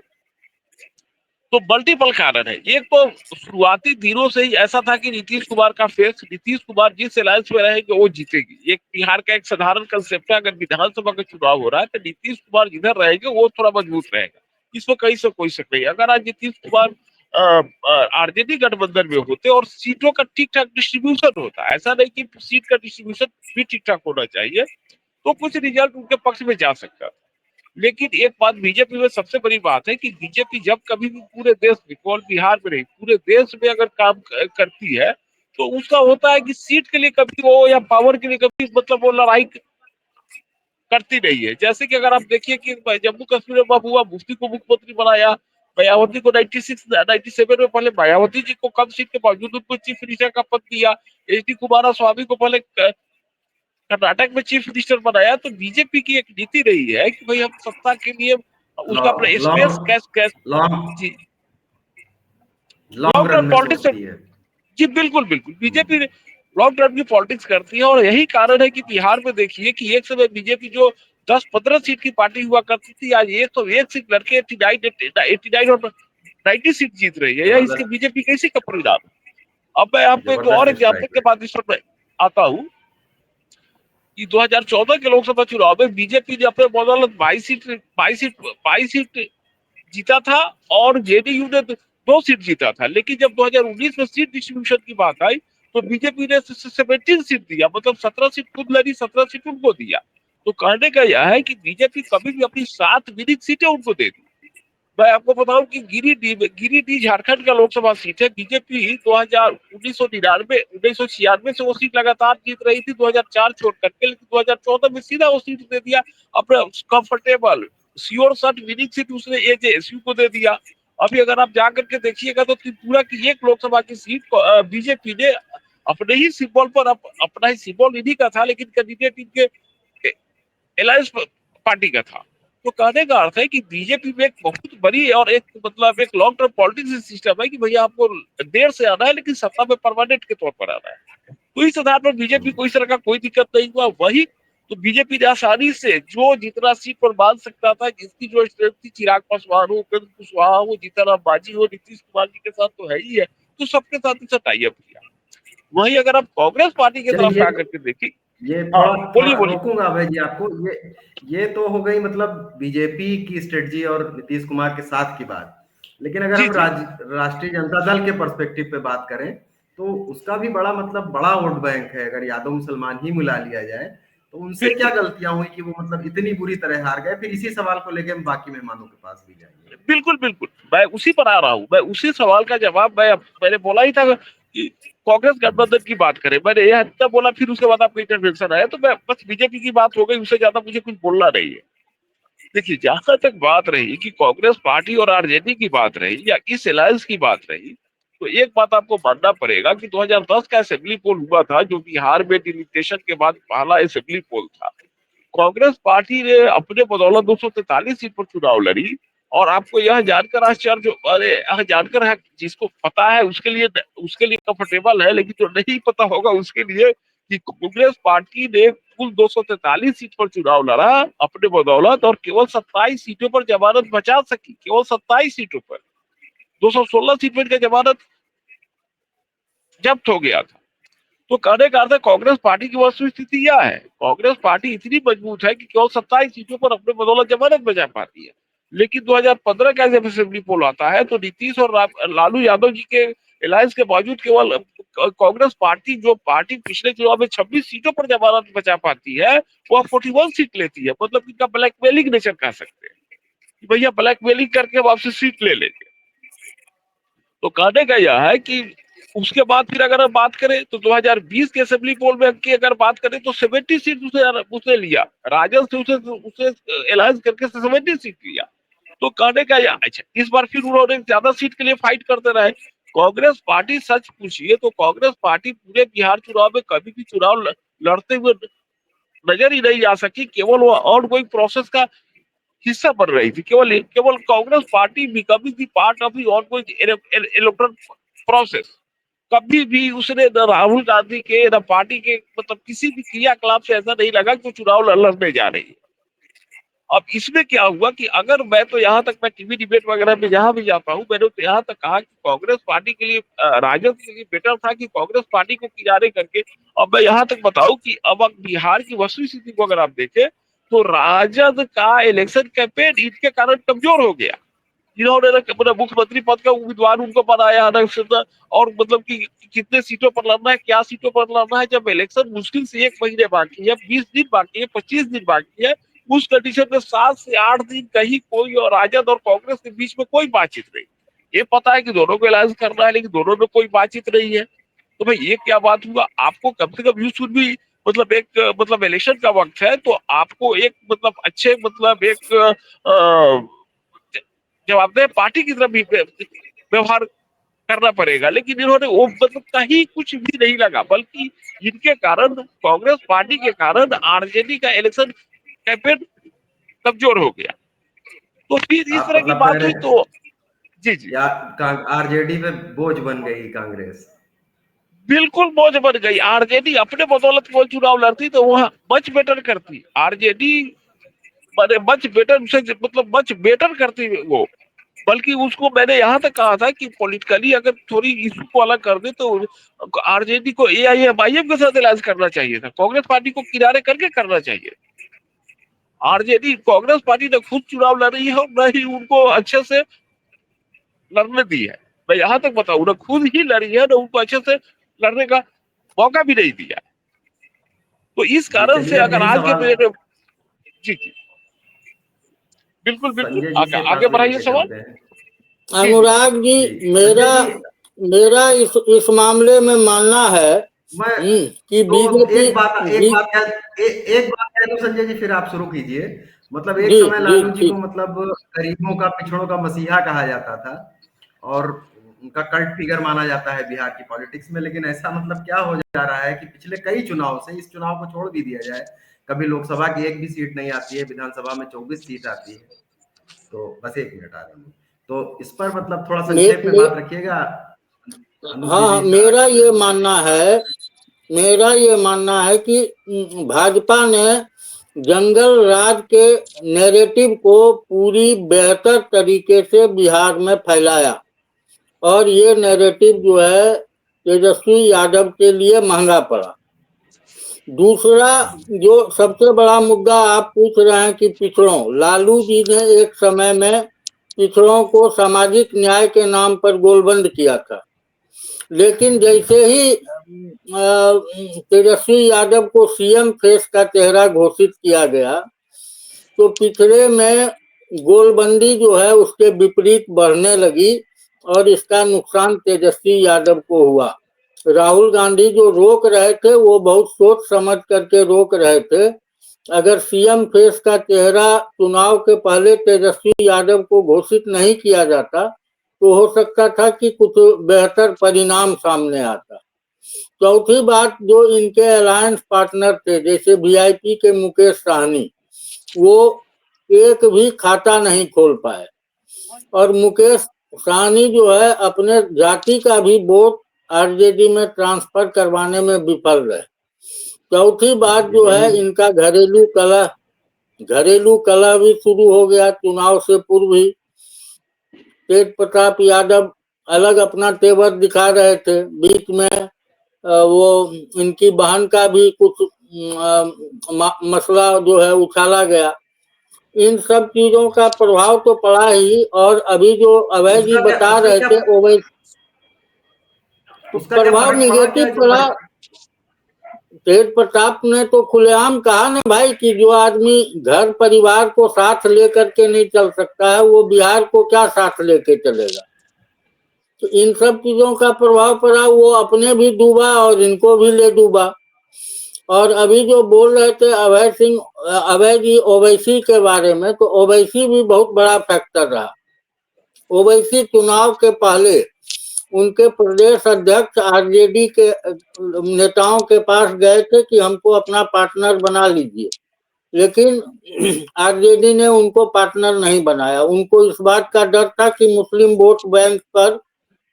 तो मल्टीपल कारण है। एक तो शुरुआती दिनों से ही ऐसा था कि नीतीश कुमार का फेस, नीतीश कुमार जिस अलायंस में रहेंगे वो जीतेगी। एक बिहार का एक साधारण कंसेप्ट है, अगर विधानसभा का चुनाव हो रहा है तो नीतीश कुमार जिधर रहेंगे वो थोड़ा मजबूत रहेगा, इसमें कहीं से कोई शक नहीं। अगर आज नीतीश कुमार आरजेडी गठबंधन में होते और सीटों का ठीक ठाक डिस्ट्रीब्यूशन होता, ऐसा नहीं कि सीट का डिस्ट्रीब्यूशन भी ठीक ठाक होना चाहिए, तो कुछ रिजल्ट उनके पक्ष में जा सकता। लेकिन एक बात बीजेपी में सबसे बड़ी बात है कि बीजेपी जब कभी भी पूरे देश में, केवल बिहार में नहीं पूरे देश में अगर काम करती है तो उसका होता है कि सीट के लिए कभी वो या पावर के लिए कभी मतलब वो लड़ाई करती नहीं है। जैसे कि अगर आप देखिए कि जम्मू कश्मीर में महबूबा मुफ्ती को मुख्यमंत्री बनाया, मायावती को 97 में पहले मायावती जी को कम सीट के बावजूद उनको चीफ मिनिस्टर का पद दिया। एच डी कुमारस्वामी को पहले कर्नाटक में चीफ मिनिस्टर बनाया। तो बीजेपी की एक नीति रही है कि भाई हम सत्ता के लिए उसका अपना स्पेस कैस जी लॉन्ग लॉन्ग रन रन में पॉलिटिक्स। सोचती है। जी बिल्कुल बिल्कुल, बीजेपी लॉन्ग रन की पॉलिटिक्स करती है। और यही कारण है कि बिहार में देखिए कि एक समय बीजेपी जो 10-15 सीट की पार्टी हुआ करती थी, आज एक सीट लड़के 89 और 90 सीट जीत रही है। यह इसके बीजेपी कैसी का परिणाम। अब मैं आपको एक और जबरदस्त एग्जाम्पल के बाद इस पर आता हूँ कि 2014 के लोकसभा चुनाव में बीजेपी ने अपने बदौलत 22 सीट जीता था और जेडीयू ने 2 सीट जीता था। लेकिन जब 2019 में सीट डिस्ट्रीब्यूशन की बात आई तो बीजेपी ने 17 सीट दिया, मतलब 17 सीट खुद लड़ी, 17 सीट उनको दिया। तो कहने का यह है कि बीजेपी कभी भी अपनी 7 विनिंग सीटें उनको दे दी। मैं आपको बताऊं कि गिरिडीह झारखंड का लोकसभा सीट है। बीजेपी 1996 से वो सीट लगातार जीत रही थी, 2004 छोड़ करके। लेकिन 2014 में सीधा वो सीट दे दिया अपने comfortable sure shot winning seat उसने एजेएसयू को दे दिया। अभी अगर आप जाकर के देखिएगा तो त्रिपुरा की एक लोकसभा की सीट को बीजेपी ने अपने ही सिंबल पर अपना ही सिंबल इन्हीं का था, लेकिन कैंडिडेट इनके अलायंस पार्टी का था। तो कहने का अर्थ है कि बीजेपी में एक बहुत बड़ी और एक मतलब एक लॉन्ग टर्म पॉलिटिक्स सिस्टम है कि भैया आपको देर से आना है लेकिन सत्ता में परमानेंट के तौर पर आना है। तो इस आधार पर बीजेपी को इस तरह का कोई दिक्कत नहीं हुआ। वही तो बीजेपी ने आसानी से जो जितना सीट पर बांध सकता था, जिसकी जो स्ट्रेंथ थी, चिराग पासवान हो, उपेंद्र कुशवाहा हो, जीतनराम मांझी हो, नीतीश कुमार जी के साथ तो है ही है, तो सबके साथ इसे टाई अप किया। वही अगर आप कांग्रेस पार्टी की तरफ आकर के देखिए, ये हाँ थोड़ा बोलिए थोड़ा बोलिए। रोकूंगा भाई जी आपको। ये तो हो गई मतलब बीजेपी की स्ट्रेटजी और नीतीश कुमार के साथ की बात। लेकिन अगर जी हम जी राष्ट्रीय जनता दल के पर्सपेक्टिव पे बात करें तो उसका भी बड़ा मतलब बड़ा वोट बैंक है। अगर यादव मुसलमान ही मिला लिया जाए तो उनसे क्या बिल्कुल गलतियां हुई कि वो मतलब इतनी बुरी तरह हार गए। फिर इसी सवाल को लेकर हम बाकी मेहमानों के पास भी जाएंगे। बिल्कुल बिल्कुल, मैं उसी पर आ रहा हूँ। मैं उसी सवाल का जवाब मैंने बोला ही था कि कांग्रेस गठबंधन की बात करें, मैंने यह इतना बोला, फिर उसके बाद आपको इंटरवेंशन आया तो मैं बस बीजेपी की बात हो गई, उससे ज्यादा मुझे कुछ बोलना नहीं है। देखिए जहां तक बात रही कि कांग्रेस पार्टी और आरजेडी की बात रही या इस अलायंस की बात रही, तो एक बात आपको मानना पड़ेगा कि 2010 का असेंबली पोल हुआ था जो बिहार में डिलिमिटेशन के बाद पहला असेंबली पोल था। कांग्रेस पार्टी ने अपने बदौलत 243 सीट पर चुनाव लड़ी। और आपको यह जानकर आश्चर्य, अरे यह जानकर है, जिसको पता है उसके लिए कंफर्टेबल है, लेकिन जो नहीं पता होगा उसके लिए कि कांग्रेस पार्टी ने कुल 243 सीट पर चुनाव लड़ा अपने बदौलत और केवल 27 सीटों पर जमानत बचा सकी, केवल 27 सीटों पर। 216 सीट पर जमानत जब्त हो गया था। तो कहने का अर्थ है कांग्रेस पार्टी की वस्तु स्थिति यह है, कांग्रेस पार्टी इतनी मजबूत है कि केवल 27 सीटों पर अपने बदौलत जमानत बचा पाती है। लेकिन 2015 का जब असेंबली पोल आता है तो नीतीश और लालू यादव जी के अलायंस के बावजूद केवल कांग्रेस पार्टी, जो पार्टी पिछले चुनाव में 26 सीटों पर जमानत बचा पाती है, वह 41 सीट लेती है। मतलब इनका ब्लैकमेलिंग नेचर कह सकते हैं कि भैया ब्लैकमेलिंग करके अब आपसे सीट ले लेंगे। तो कहने का यह है कि उसके बाद फिर अगर हम बात करें तो 2020 के असेंबली पोल में की अगर बात करें तो 70 सीट उसने लिया, राजद से उसे अलायंस करके 70 सीट लिया। तो कहने का यह, अच्छा इस बार फिर उन्होंने ज्यादा सीट के लिए फाइट करते रहे। कांग्रेस पार्टी सच पूछिए तो कांग्रेस पार्टी पूरे बिहार चुनाव में कभी भी चुनाव लड़ते हुए नजर ही नहीं आ सकी, केवल वो और कोई प्रोसेस का हिस्सा बन रही थी। केवल Congress party becoming the part of the ongoing electoral process. कभी भी उसने न राहुल गांधी के न पार्टी के मतलब किसी भी क्रियाकलाप से ऐसा नहीं लगा कि चुनाव लड़ने जा रही है। अब इसमें क्या हुआ कि अगर मैं तो यहाँ तक, मैं टीवी डिबेट वगैरह में जहां भी जाता हूँ, मैंने तो यहाँ तक कहा कि कांग्रेस पार्टी के लिए, राजद के लिए बेटर था कि कांग्रेस पार्टी को किनारे करके। अब मैं यहाँ तक बताऊं कि अब बिहार की वस्तु स्थिति को अगर आप देखें तो राजद का इलेक्शन कैंपेन इनके कारण कमजोर हो गया। जिन्होंने मुख्यमंत्री पद का उम्मीदवार उनको बनाया और मतलब कि कितने सीटों पर लड़ना है, क्या सीटों पर लड़ना है, जब इलेक्शन मुश्किल से 1 महीने बाकी है, 20 दिन बाकी है, 25 दिन बाकी है, उस कंडीशन में 7 से 8 दिन कहीं कोई और राजद और कांग्रेस के बीच में कोई बातचीत नहीं। ये पता है कि दोनों को अलायंस करना है, लेकिन दोनों में कोई बातचीत नहीं है। तो भाई ये क्या बात हुआ? आपको कम से कम यू शुड भी, मतलब एक मतलब इलेक्शन का वक्त है तो आपको एक मतलब अच्छे मतलब एक जवाबदेह पार्टी की तरफ भी व्यवहार करना पड़ेगा। लेकिन इन्होंने वो मतलब कहीं कुछ भी नहीं लगा, बल्कि इनके कारण, कांग्रेस पार्टी के कारण आरजेडी का इलेक्शन कैंपेन कमजोर हो गया। तो फिर इस तरह की मतलब बात हुई तो जी जी या आरजेडी पे बोझ बन गई कांग्रेस। बिल्कुल बोझ बन गई। आरजेडी अपने बदौलत वो चुनाव लड़ती तो वह मच बेटर करती। आरजेडी मच बेटर उसे मतलब मच बेटर करती वो। बल्कि उसको मैंने यहाँ तक कहा था कि पॉलिटिकली अगर थोड़ी इशू को अलग कर दे तो आरजेडी को एआईएमआईएम के साथ इलाज करना चाहिए था, कांग्रेस पार्टी को किनारे करके करना चाहिए। आरजेडी, कांग्रेस पार्टी ने खुद चुनाव लड़ रही है और न ही उनको अच्छे से लड़ने दी है। मैं यहाँ तक बताऊं ना, खुद ही लड़ी है ना, उनको अच्छे से लड़ने का मौका भी नहीं दिया। तो इस जी कारण से चलिए, अब अगर यही आज के सवाल जी जी बिल्कुल बिल्कुल संजय जी से आगे पास में बढ़ाइए लेके सवाल। चलते हैं। अनुराग जी, जी मेरा संजय जी, मेरा इस मामले में मानना है मैं कि तो बीजेपी एक बात एक बात कह दूं संजय जी, फिर आप शुरू कीजिए। मतलब एक जी समय जी लालू जी को ठीक। मतलब गरीबों का, पिछड़ों का मसीहा कहा जाता था और उनका कल्ट फिगर माना जाता है बिहार की पॉलिटिक्स में। लेकिन ऐसा मतलब क्या हो जा रहा है कि पिछले कई चुनाव से, इस चुनाव को छोड़ भी दिया जाए, कभी लोकसभा की एक भी सीट नहीं आती है, विधानसभा में 24 सीट आती है। तो बस 1 मिनट आ रहा हूँ। तो इस पर मतलब थोड़ा मे, संक्षेप में मे, बात रखिएगा। अनुज जी हाँ, भी मेरा ये मानना है कि भाजपा ने जंगल राज के नैरेटिव को पूरी बेहतर तरीके से बिहार में फैलाया और ये नैरेटिव जो है तेजस्वी यादव के लिए महंगा पड़ा। दूसरा, जो सबसे बड़ा मुद्दा आप पूछ रहे हैं कि पिछड़ों, लालू जी ने एक समय में पिछड़ों को सामाजिक न्याय के नाम पर गोलबंद किया था। लेकिन जैसे ही तेजस्वी यादव को सीएम फेस का चेहरा घोषित किया गया तो पिछड़े में गोलबंदी जो है उसके विपरीत बढ़ने लगी और इसका नुकसान तेजस्वी यादव को हुआ। राहुल गांधी जो रोक रहे थे वो बहुत सोच समझ करके रोक रहे थे। अगर सीएम फेस का चेहरा चुनाव के पहले तेजस्वी यादव को घोषित नहीं किया जाता तो हो सकता था कि कुछ बेहतर परिणाम सामने आता। चौथी बात, जो इनके अलायंस पार्टनर थे जैसे वीआईपी के मुकेश सहनी, वो एक भी खाता नहीं खोल पाए और मुकेश सहनी जो है अपने जाति का भी वोट आरजेडी में ट्रांसफर करवाने में विफल रहे। चौथी बात जो है, इनका घरेलू कलह भी शुरू हो गया चुनाव से पूर्व ही। तेज प्रताप यादव अलग अपना तेवर दिखा रहे थे, बीच में वो इनकी बहन का भी कुछ मसला जो है उछाला गया। इन सब चीजों का प्रभाव तो पड़ा ही। और अभी जो अभय जी बता रहे थे प्रभाव निगेटिव पड़ा। तेज प्रताप ने तो खुलेआम कहा ना भाई कि जो आदमी घर परिवार को साथ लेकर के नहीं चल सकता है वो बिहार को क्या साथ लेके चलेगा। तो इन सब चीजों का प्रभाव पड़ा, वो अपने भी डूबा और इनको भी ले डूबा। और अभी जो बोल रहे थे अभय जी ओवैसी के बारे में, तो ओवैसी भी बहुत बड़ा फैक्टर रहा। ओवैसी चुनाव के पहले उनके प्रदेश अध्यक्ष आरजेडी के नेताओं के पास गए थे कि हमको अपना पार्टनर बना लीजिए, लेकिन आरजेडी ने उनको पार्टनर नहीं बनाया। उनको इस बात का डर था कि मुस्लिम वोट बैंक पर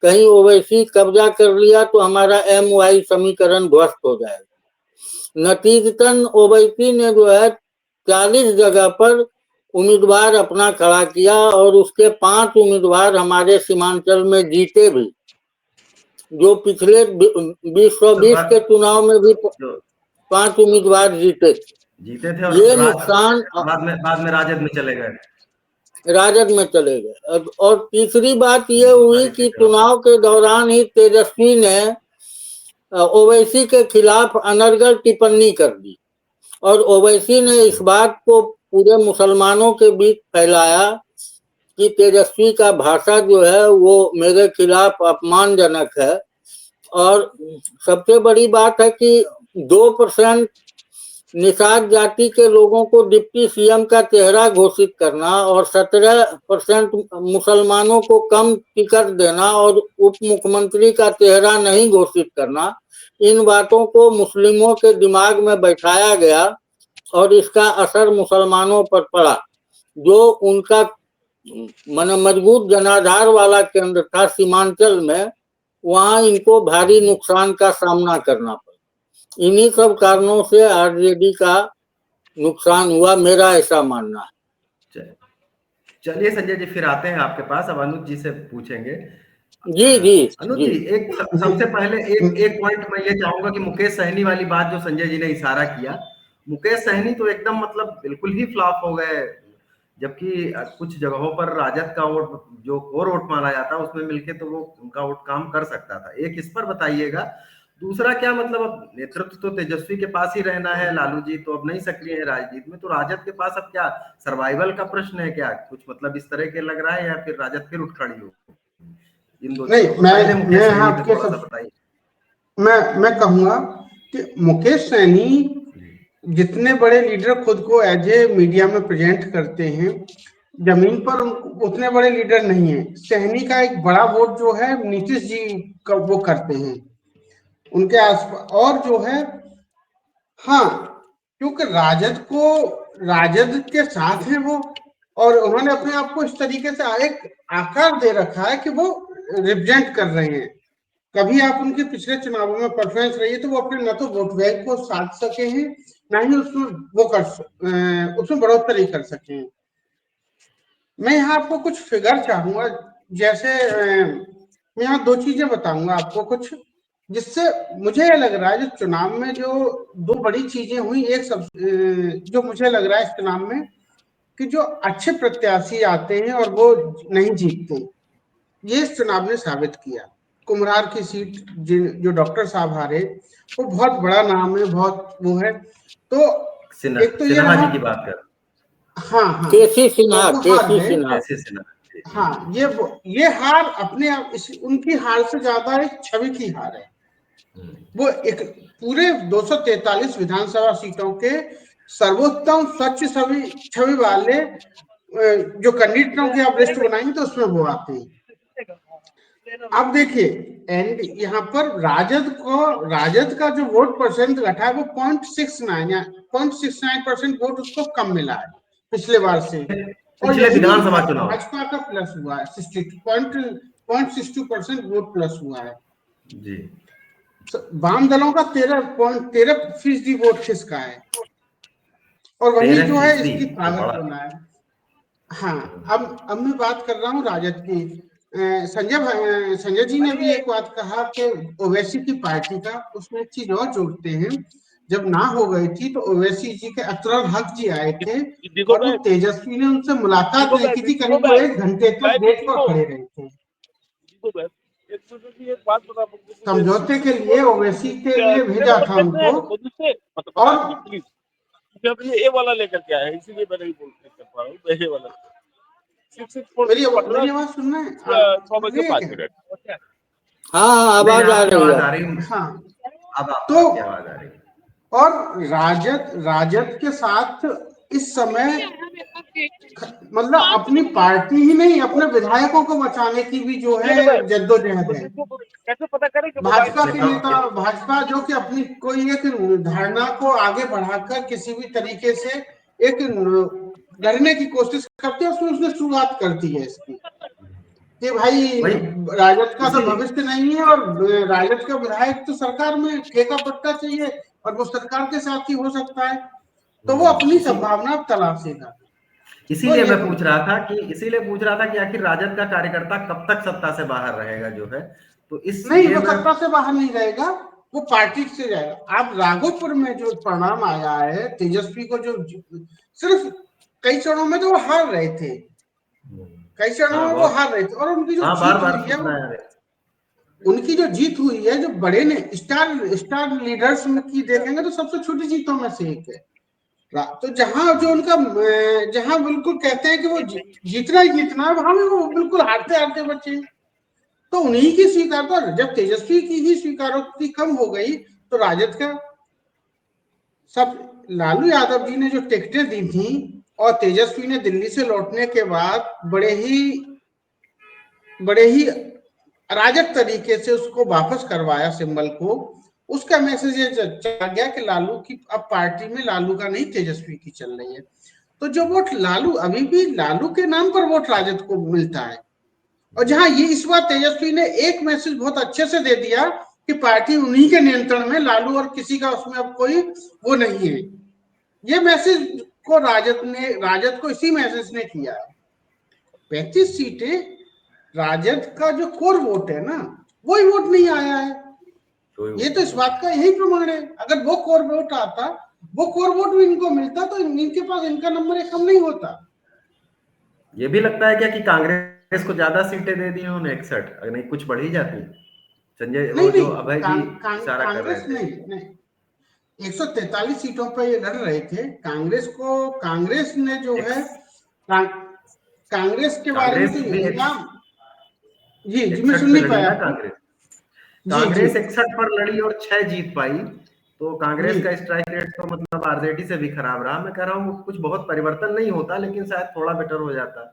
कहीं ओवैसी कब्जा कर लिया तो हमारा MY समीकरण ध्वस्त हो जाएगा। नतीजतन ओवैसी ने जो है 40 जगह पर उम्मीदवार अपना खड़ा किया और उसके 5 उम्मीदवार हमारे सीमांचल में जीते भी। जो पिछले 2020 के चुनाव में भी 5 उम्मीदवार जीते थे। और ये नुकसान बाद में राजद में चले गए। और तीसरी बात ये हुई कि चुनाव के दौरान ही तेजस्वी ने ओवैसी के खिलाफ अनर्गल टिप्पणी कर दी और ओवैसी ने इस बात को पूरे मुसलमानों के बीच फैलाया कि तेजस्वी का भाषा जो है वो मेरे खिलाफ अपमानजनक है। और सबसे बड़ी बात है कि 2% निषाद जाति के लोगों को डिप्टी CM का चेहरा घोषित करना और 17% मुसलमानों को कम टिकट देना और उप मुख्यमंत्री का चेहरा नहीं घोषित करना, इन बातों को मुस्लिमों के दिमाग में बैठाया गया और इसका असर मुसलमानों पर पड़ा। जो उनका मजबूत जनाधार वाला केंद्र था सीमांचल में, वहां इनको भारी नुकसान का सामना करना पड़ा। इन्हीं सब कारणों से आरजेडी का नुकसान हुआ, मेरा ऐसा मानना है। चलिए संजय जी, फिर आते हैं आपके पास, अब अनुज जी से पूछेंगे। जी अनुज जी, एक सबसे पहले एक पॉइंट मैं ये चाहूंगा कि मुकेश सहनी वाली बात जो संजय जी ने इशारा किया, मुकेश सहनी तो एकदम मतलब बिल्कुल ही फ्लॉप हो गए, जबकि कुछ जगहों पर राजद का वोट जो कोर वोट माना जाता है उसमें मिलके तो वो उनका वोट काम कर सकता था। एक इस पर बताइएगा। दूसरा, क्या मतलब अब नेतृत्व तो तेजस्वी के पास ही रहना है, लालू जी तो अब नहीं सक्रिय है राजनीति में, तो राजद के पास अब क्या सर्वाइवल का प्रश्न है क्या? कुछ मतलब इस तरह के लग रहा है, या फिर राजद फिर उठ खड़ी हो? इन दो नहीं, मैं कहूंगा कि मुकेश सहनी जितने बड़े लीडर खुद को एज ए मीडिया में प्रेजेंट करते हैं, जमीन पर उतने बड़े लीडर नहीं है। सहनी का एक बड़ा वोट जो है नीतीश जी का वो करते हैं उनके आसपास, और जो है हाँ, क्योंकि राजद के साथ है वो, और उन्होंने अपने आप को इस तरीके से एक आकार दे रखा है कि वो रिप्रेजेंट कर रहे हैं। कभी आप उनके पिछले चुनावों में परफॉर्मेंस रही है तो वो अपने न तो वोट बैंक को साध सके हैं, ना ही उसमें बढ़ोतरी कर सके हैं। मैं यहाँ आपको कुछ फिगर चाहूंगा, जैसे मैं यहाँ 2 चीजें बताऊंगा आपको कुछ, जिससे मुझे ये लग रहा है जो चुनाव में जो 2 बड़ी चीजें हुई। एक सब जो मुझे लग रहा है इस चुनाव में कि जो अच्छे प्रत्याशी आते हैं और वो नहीं जीतते, ये इस चुनाव ने साबित किया। कुम्हरार की सीट जो डॉक्टर साहब हारे, वो बहुत बड़ा नाम है, बहुत वो है। तो एक तो ये सिन्हा जी की बात कर, हाँ, केसी सिन्हा, हाँ, ये हार अपने आप उनकी हार से ज्यादा एक छवि की हार है। वो एक पूरे 243 विधानसभा सीटों के सर्वोत्तम स्वच्छ छवि वाले जो कैंडिडेटों की आप लिस्ट बनाएंगे तो उसमें वो आते हैं। अब देखिए, एंड यहाँ पर राजद का जो वोट परसेंट घटा है वो 0.69% वोट उसको कम मिला है पिछले बार से, और विधानसभा चुनाव भाजपा का प्लस हुआ है 0.62% वोट प्लस हुआ है जी। वाम दलों का 13% वोट किसका है, और वही जो है इसकी ताकत बना है। हाँ, अब मैं बात कर रहा हूँ राजद की। संजय जी ने भी एक बात कहा कि ओवैसी की पार्टी का, उसमें एक चीज और जोड़ते हैं, जब ना हो गई थी तो ओवैसी जी के अतरल हक जी आए थे और वो तेजस्वी ने उनसे मुलाकात नहीं की थी, करीब वो 1 घंटे तक गेट पर खड़े रहे थे समझौते के लिए, ओवैसी के लिए भेजा था उनको। और ये वाला लेकर के आया है, इसीलिए मैं नहीं कर पा रहा हूँ। ये वाला मेरी आवाज सुनना है? 5 मिनट। हाँ आवाज आ रही है। हाँ अब तो आवाज आ रही है। और राजद के साथ इस समय मतलब अपनी पार्टी ही नहीं, अपने विधायकों को बचाने की भी जो है जद्दोजहद है। कैसे पता करें कि भाजपा के नेता, भाजपा जो कि अपनी कोई एक धारणा को आगे बढ़ाकर किसी भी तरीके से एक लड़ने की कोशिश करते हैं, उसने शुरुआत करती है इसकी कि भाई राजद का तो भविष्य नहीं है और राजद का विधायक तो सरकार में ठेका पट्टा चाहिए और वो सरकार के साथ ही हो सकता है, तो वो अपनी संभावना तलाशेगा। इसीलिए मैं पूछ रहा था कि आखिर राजद का कार्यकर्ता कब तक सत्ता से बाहर रहेगा जो है, तो इस नहीं, वो सत्ता से बाहर नहीं रहेगा, वो पार्टी से जाएगा। आप राघोपुर में जो परिणाम आया है, तेजस्वी को जो सिर्फ कई चरणों में तो वो हार रहे थे, कई चरणों में वो हार रहे थे, और उनकी जो जीत हुई है, उनकी जो जीत हुई है, जो बड़े ने स्टार लीडर्स में की देखेंगे तो सबसे छोटी जीतों में से एक है। तो जहां जो उनका, जहां बिल्कुल कहते हैं कि वो जीतना ही जीतना है, वहां भी वो बिल्कुल हारते हारते बचे। तो उन्हीं की स्वीकारता, जब तेजस्वी की ही स्वीकारोक्ति कम हो गई तो राजद का सब, लालू यादव जी ने जो टिकटें दी थी और तेजस्वी ने दिल्ली से लौटने के बाद बड़े ही अराजक तरीके से उसको वापस करवाया सिंबल को, उसका मैसेज ये चला गया कि लालू की अब पार्टी में लालू का नहीं तेजस्वी की चल रही है। तो जो वोट लालू, अभी भी लालू के नाम पर वोट राजद को मिलता है। और जहां ये इस बार तेजस्वी ने एक मैसेज बहुत अच्छे से दे दिया कि पार्टी उन्हीं के नियंत्रण में, लालू और किसी का उसमें अब कोई वो नहीं है, ये मैसेज को राजद को इसी मैसेज ने किया है। 35 सीटें राजद का जो कोर वोट है ना, वही वोट नहीं आया है। ये तो इस बात का यही प्रमाण है। अगर वो कोर वोट आता, वो कोर वोट भी इनको मिलता, तो इनके पास इनका नंबर एक कम नहीं होता। ये भी लगता है क्या कि कांग्रेस को ज्यादा सीटें दे दी उन्होंने 61, अगर नहीं कुछ बढ़ ही जाती? संजय नहीं, जो अभय जी इशारा कर रहे थे, नहीं 143 सीटों पर ये लड़ रहे थे। कांग्रेस ने जो है, कांग्रेस के बारे में जी मैं सुन नहीं पाया। कांग्रेस 61 पर लड़ी और 6 जीत पाई, तो कांग्रेस का स्ट्राइक रेट तो मतलब आरजेडी से भी खराब रहा। मैं कह रहा हूँ कुछ बहुत परिवर्तन नहीं होता, लेकिन शायद थोड़ा बेटर हो जाता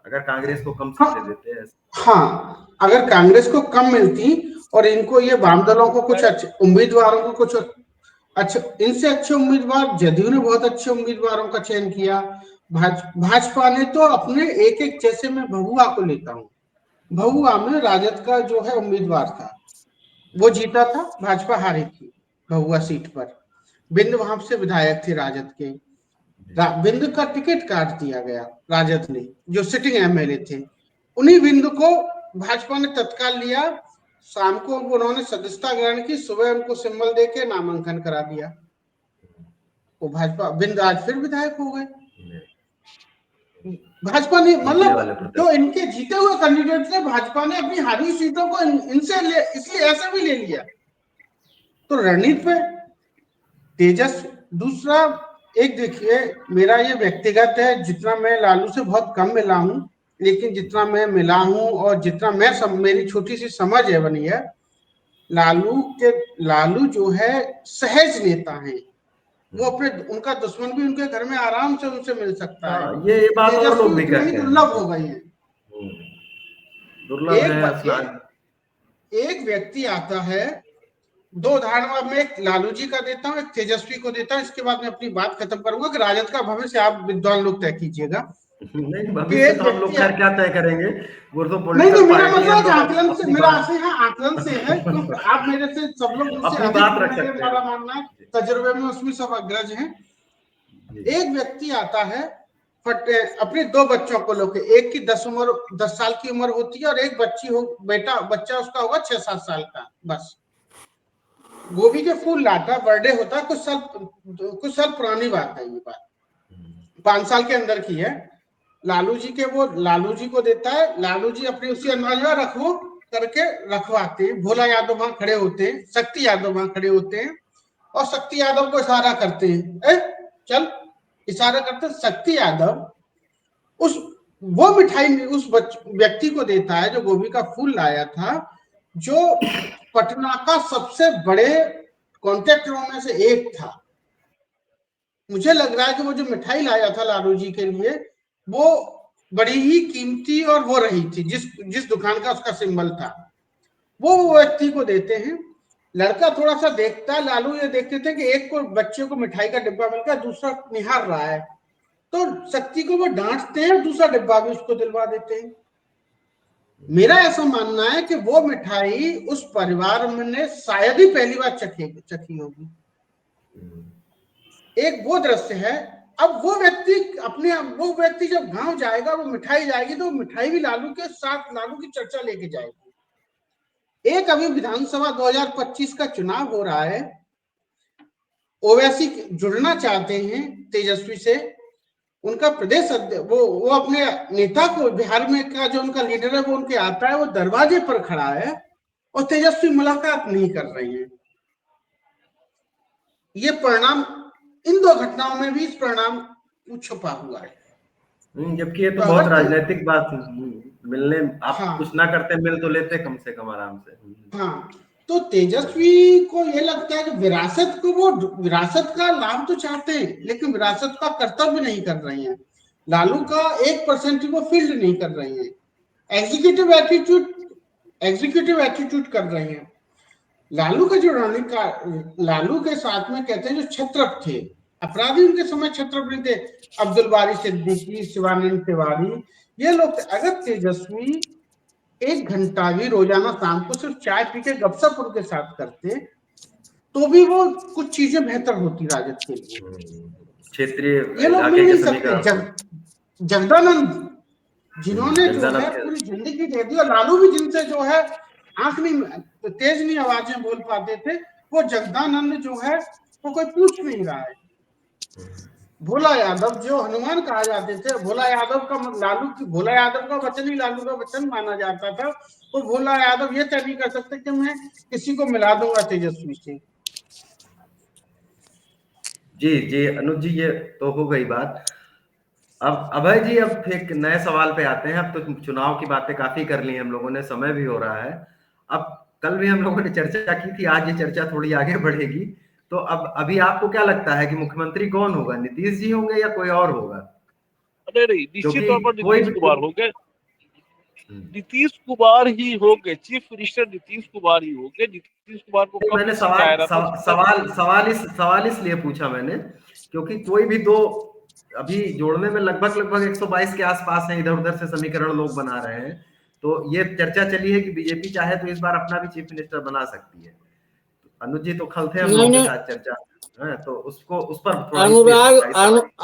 अगर कांग्रेस को कम सीटें देते हैं। हाँ, अगर कांग्रेस को कम मिलती और इनको ये वाम दलों को कुछ अच्छे उम्मीदवारों को कुछ अच्छा, इनसे अच्छे उम्मीदवार, जदयू ने बहुत अच्छे उम्मीदवारों का चयन किया, भाजपा ने तो अपने एक जैसे मैं भभुआ को लेता हूँ, भभुआ में राजद का जो है उम्मीदवार था, वो जीता था, भाजपा हारी थी भभुआ सीट पर। बिंद वहां से विधायक थे राजद के, बिंद का टिकट काट दिया गया राजद ने, जो सिटिंग एमएलए थे, उन्हीं बिंद को भाजपा ने तत्काल लिया। शाम को उन्होंने सदस्यता ग्रहण की, सुबह उनको सिंबल देके नामांकन करा दिया, वो भाजपा, बिंद आज फिर विधायक हो गए। भाजपा ने मतलब जो इनके जीते हुए कैंडिडेट थे, भाजपा ने अपनी हारी सीटों को इनसे इसलिए ऐसा भी ले लिया। तो रणनीति पे तेजस। दूसरा, एक देखिए, मेरा ये व्यक्तिगत है, जितना मैं लालू से बहुत कम मिला हूं, लेकिन जितना मैं मिला हूं और जितना मेरी छोटी सी समझ है बनी है, लालू जो है सहज नेता है, वो अपने, उनका दुश्मन भी उनके घर में आराम से उनसे मिल सकता है। ये बात और लोग भी कहते हैं, दुर्लभ हो गई है, दुर्लभ है। एक व्यक्ति आता है, 2 उदाहरण मैं एक लालू जी का देता हूँ, एक तेजस्वी को देता हूँ, इसके बाद मैं अपनी बात खत्म करूंगा कि राजद का भविष्य आप विद्वान लोग तय कीजिएगा। नहीं, भविष्य तो हम लोग खैर क्या तय करेंगे, वो तो नहीं, मेरा मतलब आकलन से, मेरा आकलन से है, तो आप मेरे से, सब लोग मुझसे बात रख सकते हैं, मानना है, तजुर्बे में उसमें सब अग्रज हैं। एक व्यक्ति आता है अपने 2 बच्चों को लेके, एक की 10 साल की उम्र होती है और एक बच्चा उसका होगा 6-7 साल का। बस गोभी के फूल लाता, बर्थडे होता है, कुछ साल पुरानी बात है, ये बात 5 साल के अंदर की है। लालू जी को देता है। लालू जी अपने उसी अंदाज में रखवो करके रखवाते हैं। भोला यादव वहां खड़े होते हैं, शक्ति यादव वहां खड़े होते हैं और शक्ति यादव को इशारा करते हैं, चल, इशारा करते। शक्ति यादव वो मिठाई उस व्यक्ति को देता है जो गोभी का फूल लाया था, जो पटना का सबसे बड़े कॉन्ट्रैक्टरों में से एक था। मुझे लग रहा है कि वो जो मिठाई लाया था लालू जी के लिए, वो बड़ी ही कीमती और वो रही थी, जिस दुकान का उसका सिंबल था, वो व्यक्ति को देते हैं। लड़का थोड़ा सा देखता है, लालू ये देखते थे कि एक को बच्चे को मिठाई का डिब्बा मिल गया, दूसरा निहार रहा है, तो शक्ति को वो डांटते हैं और दूसरा डिब्बा भी उसको दिलवा देते हैं। मेरा ऐसा मानना है कि वो मिठाई उस परिवार में ने शायद ही पहली बार चखी होगी। एक वो दृश्य है। अब वो व्यक्ति जब गांव जाएगा, वो मिठाई जाएगी, तो मिठाई भी लालू के साथ लालू की चर्चा लेके जाएगी। एक अभी विधानसभा 2025 का चुनाव हो रहा है, ओवैसी जुड़ना चाहते हैं तेजस्वी से। उनका प्रदेश अध्यक्ष वो अपने नेता को, बिहार में का जो उनका लीडर है वो उनके आता है, वो दरवाजे पर खड़ा है और तेजस्वी मुलाकात नहीं कर रही है। ये परिणाम, इन 2 घटनाओं में भी इस परिणाम छुपा हुआ है। जबकि ये तो बहुत राजनीतिक बात मिलने, आप हाँ, कुछ ना करते मिल तो लेते कम से कम आराम से। हाँ, तो तेजस्वी को ये लगता है कि विरासत का लाभ तो चाहते हैं, लेकिन विरासत का कर्तव्य नहीं कर रहे हैं। लालू का 1% वो फील्ड नहीं कर रहे हैं, एग्जीक्यूटिव एटीट्यूड कर रहे हैं। लालू का जो लालू के साथ में कहते हैं जो छत्रप थे, अपराधी उनके समय छत्रप नहीं थे, अब्दुल बारी सिद्दीकी, शिवानंद तिवारी, ये लोग। अगर तेजस्वी 1 घंटा भी रोजाना शाम को सिर्फ चाय पी के गपशप उनके साथ करते, तो भी वो कुछ चीजें बेहतर होती राजद के लिए। क्षेत्रीय ये लोग मिल नहीं सकते। जगदानंद जिन्होंने जो है पूरी जिंदगी दे दी, और लालू भी जिनसे जो है तेज नहीं आवाजें बोल पाते थे, वो जगदानंद जो है वो कोई पूछ नहीं रहा है। भोला यादव जो हनुमान कहा जाते थे, भोला यादव का वचन ही लालू का वचन माना जाता था। तो भोला यादव ये तय नहीं कर सकते कि मैं किसी को मिला दूंगा तेजस्वी से। जी अनुज जी, ये तो हो गई बात। अब अभय जी, अब एक नए सवाल पे आते हैं। अब तो चुनाव की बातें काफी कर ली हम लोगों ने, समय भी हो रहा है। अब कल भी हम लोगों ने चर्चा की थी, आज ये चर्चा थोड़ी आगे बढ़ेगी। तो अब अभी आपको क्या लगता है कि मुख्यमंत्री कौन होगा? नीतीश जी होंगे या कोई और होगा? नहीं, निश्चित तौर पर नीतीश कुमार होंगे। नीतीश कुमार ही होंगे, चीफ मिनिस्टर नीतीश कुमार ही होंगे। नीतीश कुमार को कब मैंने सवाल इसलिए पूछा मैंने, क्योंकि कोई भी दो अभी जोड़ने में लगभग 122 के आसपास है, इधर उधर से समीकरण लोग बना रहे हैं। तो ये चर्चा चली है कि बीजेपी चाहे तो इस बार अपना भी चीफ मिनिस्टर बना सकती है। अनुज जी तो खल थे हम लोगों के साथ चर्चा है, तो उस पर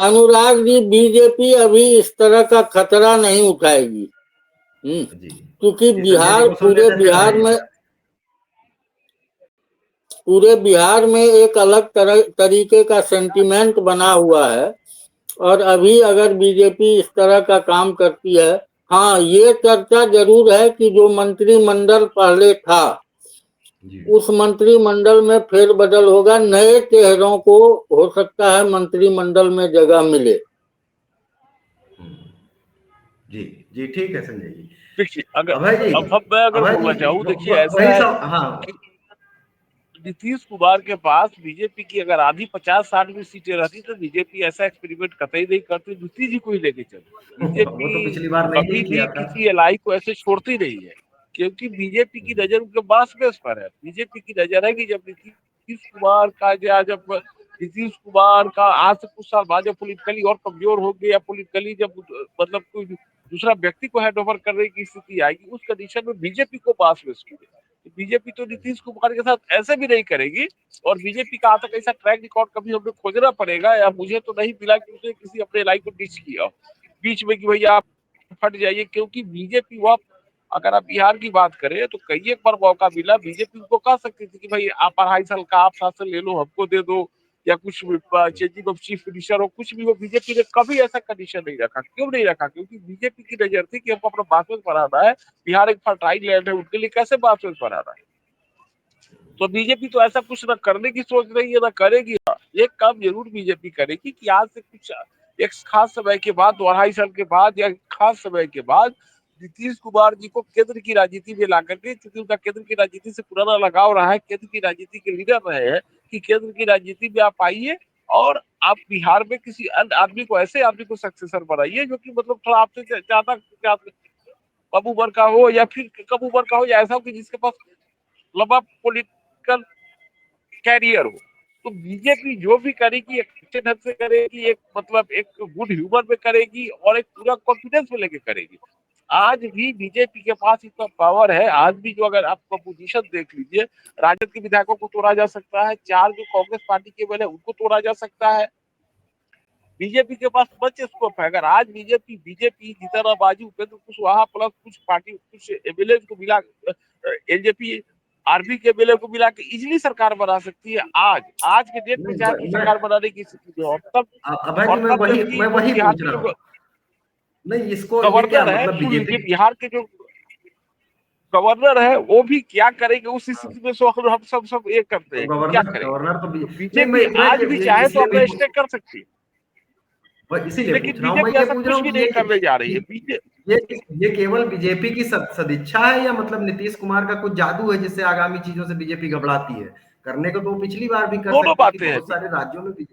अनुराग जी, बीजेपी अभी इस तरह का खतरा नहीं उठाएगी, क्योंकि पूरे बिहार में एक अलग तरीके का सेंटीमेंट बना हुआ है। और अभी अगर बीजेपी इस तरह का काम करती है, हाँ, ये चर्चा जरूर है कि जो मंत्रिमंडल पहले था, उस मंत्रिमंडल में फेरबदल होगा, नए चेहरों को हो सकता है मंत्रिमंडल में जगह मिले। जी ठीक है संजय जी। देखिए, अब मैं अगर बोलना चाहूँ, देखिए ऐसा है, नीतीश कुमार के पास बीजेपी की अगर आधी 50-60 भी सीटें रहती तो बीजेपी ऐसा एक्सपेरिमेंट कतई नहीं करती, नीतीश जी को ही लेके चले। बीजेपी कभी भी किसी एलआई को ऐसे छोड़ती नहीं है, क्योंकि बीजेपी की नजर उनके बास बेस पर है। बीजेपी की नजर है कि जब नीतीश कुमार का आज से कुछ साल बाद जब पॉलिटिकली और कमजोर हो गए, या पॉलिटिकली जब मतलब कोई दूसरा व्यक्ति को हैंड ओवर करने की स्थिति आएगी, उस कंडीशन में बीजेपी को पास बेस की बीजेपी तो नीतीश कुमार के साथ ऐसे भी नहीं करेगी। और बीजेपी का आज तक ऐसा ट्रैक रिकॉर्ड कभी हमें खोजना पड़ेगा, या मुझे तो नहीं मिला कि उसने किसी अपने लाइफ को डिच किया बीच में कि भैया आप फट जाइए। क्योंकि बीजेपी वह, अगर आप बिहार की बात करें तो कई एक बार मौका मिला, बीजेपी को कह सकती थी कि भाई आप 2.5 साल का आप शासन ले लो, हमको दे दो, या कुछ चेंजिंग ऑफ चीफ मिनिस्टर हो, कुछ भी हो। बीजेपी ने कभी ऐसा कंडीशन नहीं रखा। क्यों नहीं रखा? क्योंकि बीजेपी की नजर थी कि हमको अपना बासमत बनाना है, बिहार एक फर्टाइल लैंड है, उनके लिए कैसे बासमत बनाना है। तो बीजेपी तो ऐसा कुछ ना करने की सोच रही है ना करेगी। एक काम जरूर बीजेपी करेगी कि आज से कुछ एक खास समय के बाद, 2.5 साल के बाद, या खास समय के बाद नीतीश कुमार जी को केंद्र की राजनीति में ला करके, क्योंकि उनका केंद्र की राजनीति से पुराना लगाव रहा है, केंद्र की राजनीति के लीडर रहे हैं, कि केंद्र की राजनीति में आप आइए और आप बिहार में किसी अन्य आदमी को, ऐसे आदमी को सक्सेसर बनाइए जो कि मतलब थोड़ा आपसे ज्यादा कम उम्र का हो, या फिर कम उम्र का हो, या ऐसा हो कि जिसके पास लंबा पॉलिटिकल कैरियर हो। तो बीजेपी जो भी करेगी एक अच्छे ढंग से करेगी, एक मतलब एक गुड ह्यूमर में करेगी, और एक पूरा कॉन्फिडेंस में लेके करेगी। आज भी बीजेपी के पास इतना पावर है, आज भी जो अगर आप पोजीशन देख लीजिए, राजद के विधायकों को तोड़ा जा सकता है, 4 जो कांग्रेस पार्टी के बने उनको तोड़ा जा सकता है। बीजेपी के पास मच स्कोप है। अगर आज बीजेपी जीतनराम उपेंद्र कुशवाहा प्लस कुछ पार्टी, कुछ एमएलए को मिला, एलजेपी आरबी के एमएलए को मिला के इजिली सरकार बना सकती है। आज के डेट में चाहे तो सरकार बनाने की स्थिति में। और तब मैं वही पूछ रहा हूँ। नहीं, इसको ये क्या गवर्नर है, मतलब सुन लीजिए, बीजेपी बिहार के जो गवर्नर है वो भी क्या करेंगे उस स्थिति में। सो हम सब ये करते हैं क्या गवर्नर तो करेंगे। नहीं, बीजेपी आज भी चाहे तो अपना स्टे कर सकती है, इसीलिए लेकिन पूछ रहा हूँ, मैं बीजेपी ये ऐसा पूछ रहा कुछ हूँ भी कि नहीं करने जा रही है। ये केवल बीजेपी की सदिच्छा है, या मतलब नीतीश कुमार का कुछ जादू है जिससे आगामी चीजों से बीजेपी घबराती है? करने को तो पिछली बार भी कर दोनों सकती थी, बातें हैं। बहुत सारे राज्यों में भी।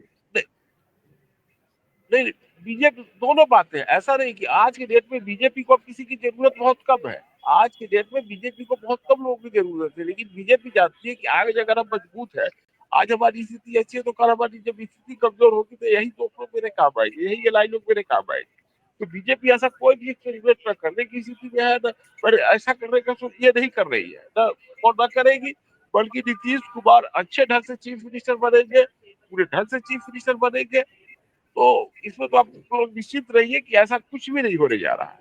नहीं, बीजेपी दोनों बातें। ऐसा नहीं कि आज के डेट में बीजेपी को अब किसी की जरूरत बहुत कम है। आज के डेट में बीजेपी को बहुत कम लोगों की जरूरत है, लेकिन बीजेपी जानती है कि आगे अगर हम मजबूत है, आज हमारी स्थिति अच्छी है, तो कल हमारी जब स्थिति कमजोर होगी तो यही तो लोग मेरे काम आएंगे, यही ये लाइन लोग मेरे काम आएंगे। तो बीजेपी ऐसा कोई भी एक्सपेरिमेंट न करने की स्थिति में है, पर ऐसा करने का ये नहीं कर रही है न, और न करेगी। बल्कि नीतीश कुमार अच्छे ढंग से चीफ मिनिस्टर बनेंगे, पूरे ढंग से चीफ मिनिस्टर बनेंगे। तो इसमें तो आप लोग निश्चित रहिए कि ऐसा कुछ भी नहीं होने जा रहा है।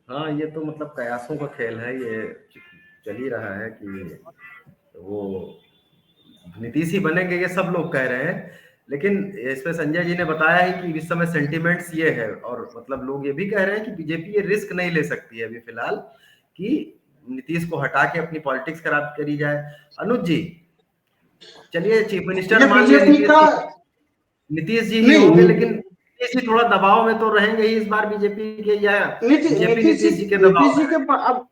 हाँ, ये तो मतलब कयासों का खेल है। ये चल ही रहा है कि वो नीतीश ही बनेंगे, ये सब लोग कह रहे हैं। लेकिन इसमें संजय जी ने बताया है कि इस समय सेंटिमेंट्स ये है, और मतलब लोग ये भी कह रहे हैं कि बीजेपी ये रिस्क नहीं ले सकती है अभी फिलहाल कि नीतीश को हटा के अपनी पॉलिटिक्स खराब करी जाए। अनुज जी, चलिए चीफ मिनिस्टर मान लिया नीतीश जी ही होंगे, लेकिन नीतीश जी थोड़ा दबाव में तो रहेंगे ही इस बार बीजेपी के, या बीजेपी नीतीश जी के दबाव में? अब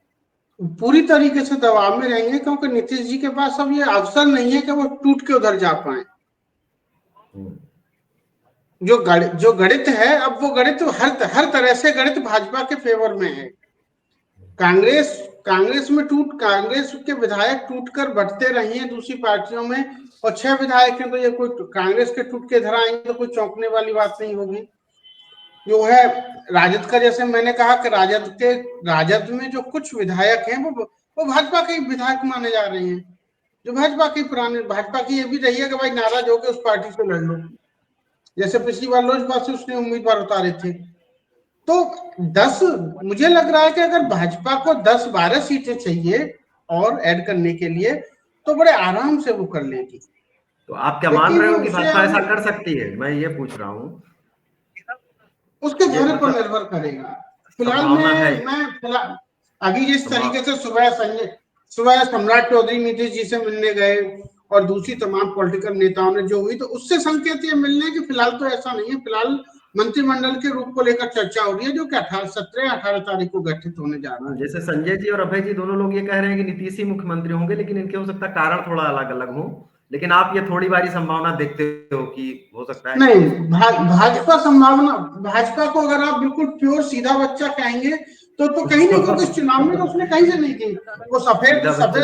पूरी तरीके से दबाव में रहेंगे, क्योंकि नीतीश जी के पास अब ये अवसर नहीं है कि वो टूट के उधर जा पाए। जो गणित है, अब वो गणित हर तरह से गणित भाजपा के फेवर में है। कांग्रेस के विधायक टूटकर बंटते रहे हैं दूसरी पार्टियों में, और 6 विधायक हैं, तो ये कोई कांग्रेस के टूट के इधर आएंगे तो कोई चौंकने वाली बात नहीं होगी। जो है राजद का, जैसे मैंने कहा कि राजद में जो कुछ विधायक हैं वो भाजपा के विधायक माने जा रहे हैं, जो भाजपा की ये भी रही है कि भाई नाराज होकर उस पार्टी से लड़ लो, जैसे पिछली बार लोजपा से उसने उम्मीदवार उतारे थे। तो 10, मुझे लग रहा है कि अगर भाजपा को 10-12 सीटें चाहिए और ऐड करने के लिए, तो बड़े आराम से वो कर लेगी। तो आप क्या मान रहे हो कि भाजपा ऐसा कर सकती है? मैं ये पूछ रहा हूँ। उसके चेहरे पर निर्भर करेगा। फिलहाल मैं अभी जिस तरीके से सुबह सम्राट चौधरी नीतीश जी से मिलने गए, और दूसरी तमाम पॉलिटिकल नेताओं ने जो हुई, तो उससे संकेत ये मिलने कि फिलहाल तो ऐसा नहीं है। फिलहाल मंत्रिमंडल के रूप को लेकर चर्चा हो रही है, जो कि 17-18 तारीख को गठित होने जा रहा है। जैसे संजय जी और अभय जी दोनों लोग ये कह रहे हैं कि नीतीश ही मुख्यमंत्री होंगे, लेकिन इनके हो सकता है कारण थोड़ा अलग अलग हो। लेकिन आप ये थोड़ी बारी संभावना देखते हो कि हो सकता है? नहीं, भाजपा को अगर आप बिल्कुल प्योर सीधा बच्चा कहेंगे तो कहीं नहीं, क्योंकि इस चुनाव में तो उसने कहीं से नहीं की। वो सफेद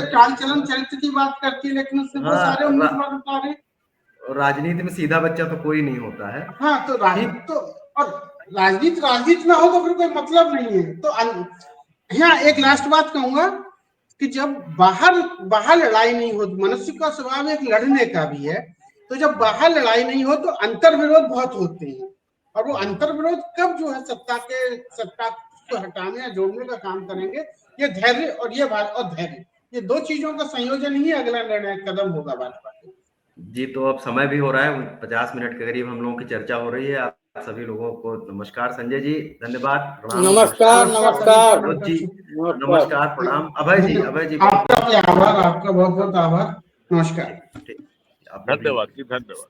चाल चलन चरित्र की बात करती है, लेकिन उसने बहुत सारे उम्मीदवार उतारे। राजनीति में सीधा बच्चा तो कोई नहीं होता है। हाँ, तो राजनीति ना हो तो फिर कोई मतलब नहीं है। तो यहाँ एक लास्ट बात कहूंगा कि जब बाहर लड़ाई नहीं हो, मनुष्य का स्वभाव एक लड़ने का भी है, तो जब बाहर लड़ाई नहीं हो तो अंतर विरोध बहुत होते हैं, और वो अंतर विरोध कब जो है सत्ता को हटाने या जोड़ने का काम करेंगे, ये धैर्य और ये धैर्य, ये दो चीजों का संयोजन ही अगला निर्णायक कदम होगा भाजपा के। जी, तो अब समय भी हो रहा है, 50 मिनट के करीब हम लोगों की चर्चा हो रही है। आप सभी लोगों को नमस्कार। संजय जी धन्यवाद, प्रणाम। नमस्कार नमस्कार जी नमस्कार, प्रणाम। अभय जी आपका भी आभार, आपका बहुत बहुत आभार, नमस्कार। धन्यवाद जी, धन्यवाद।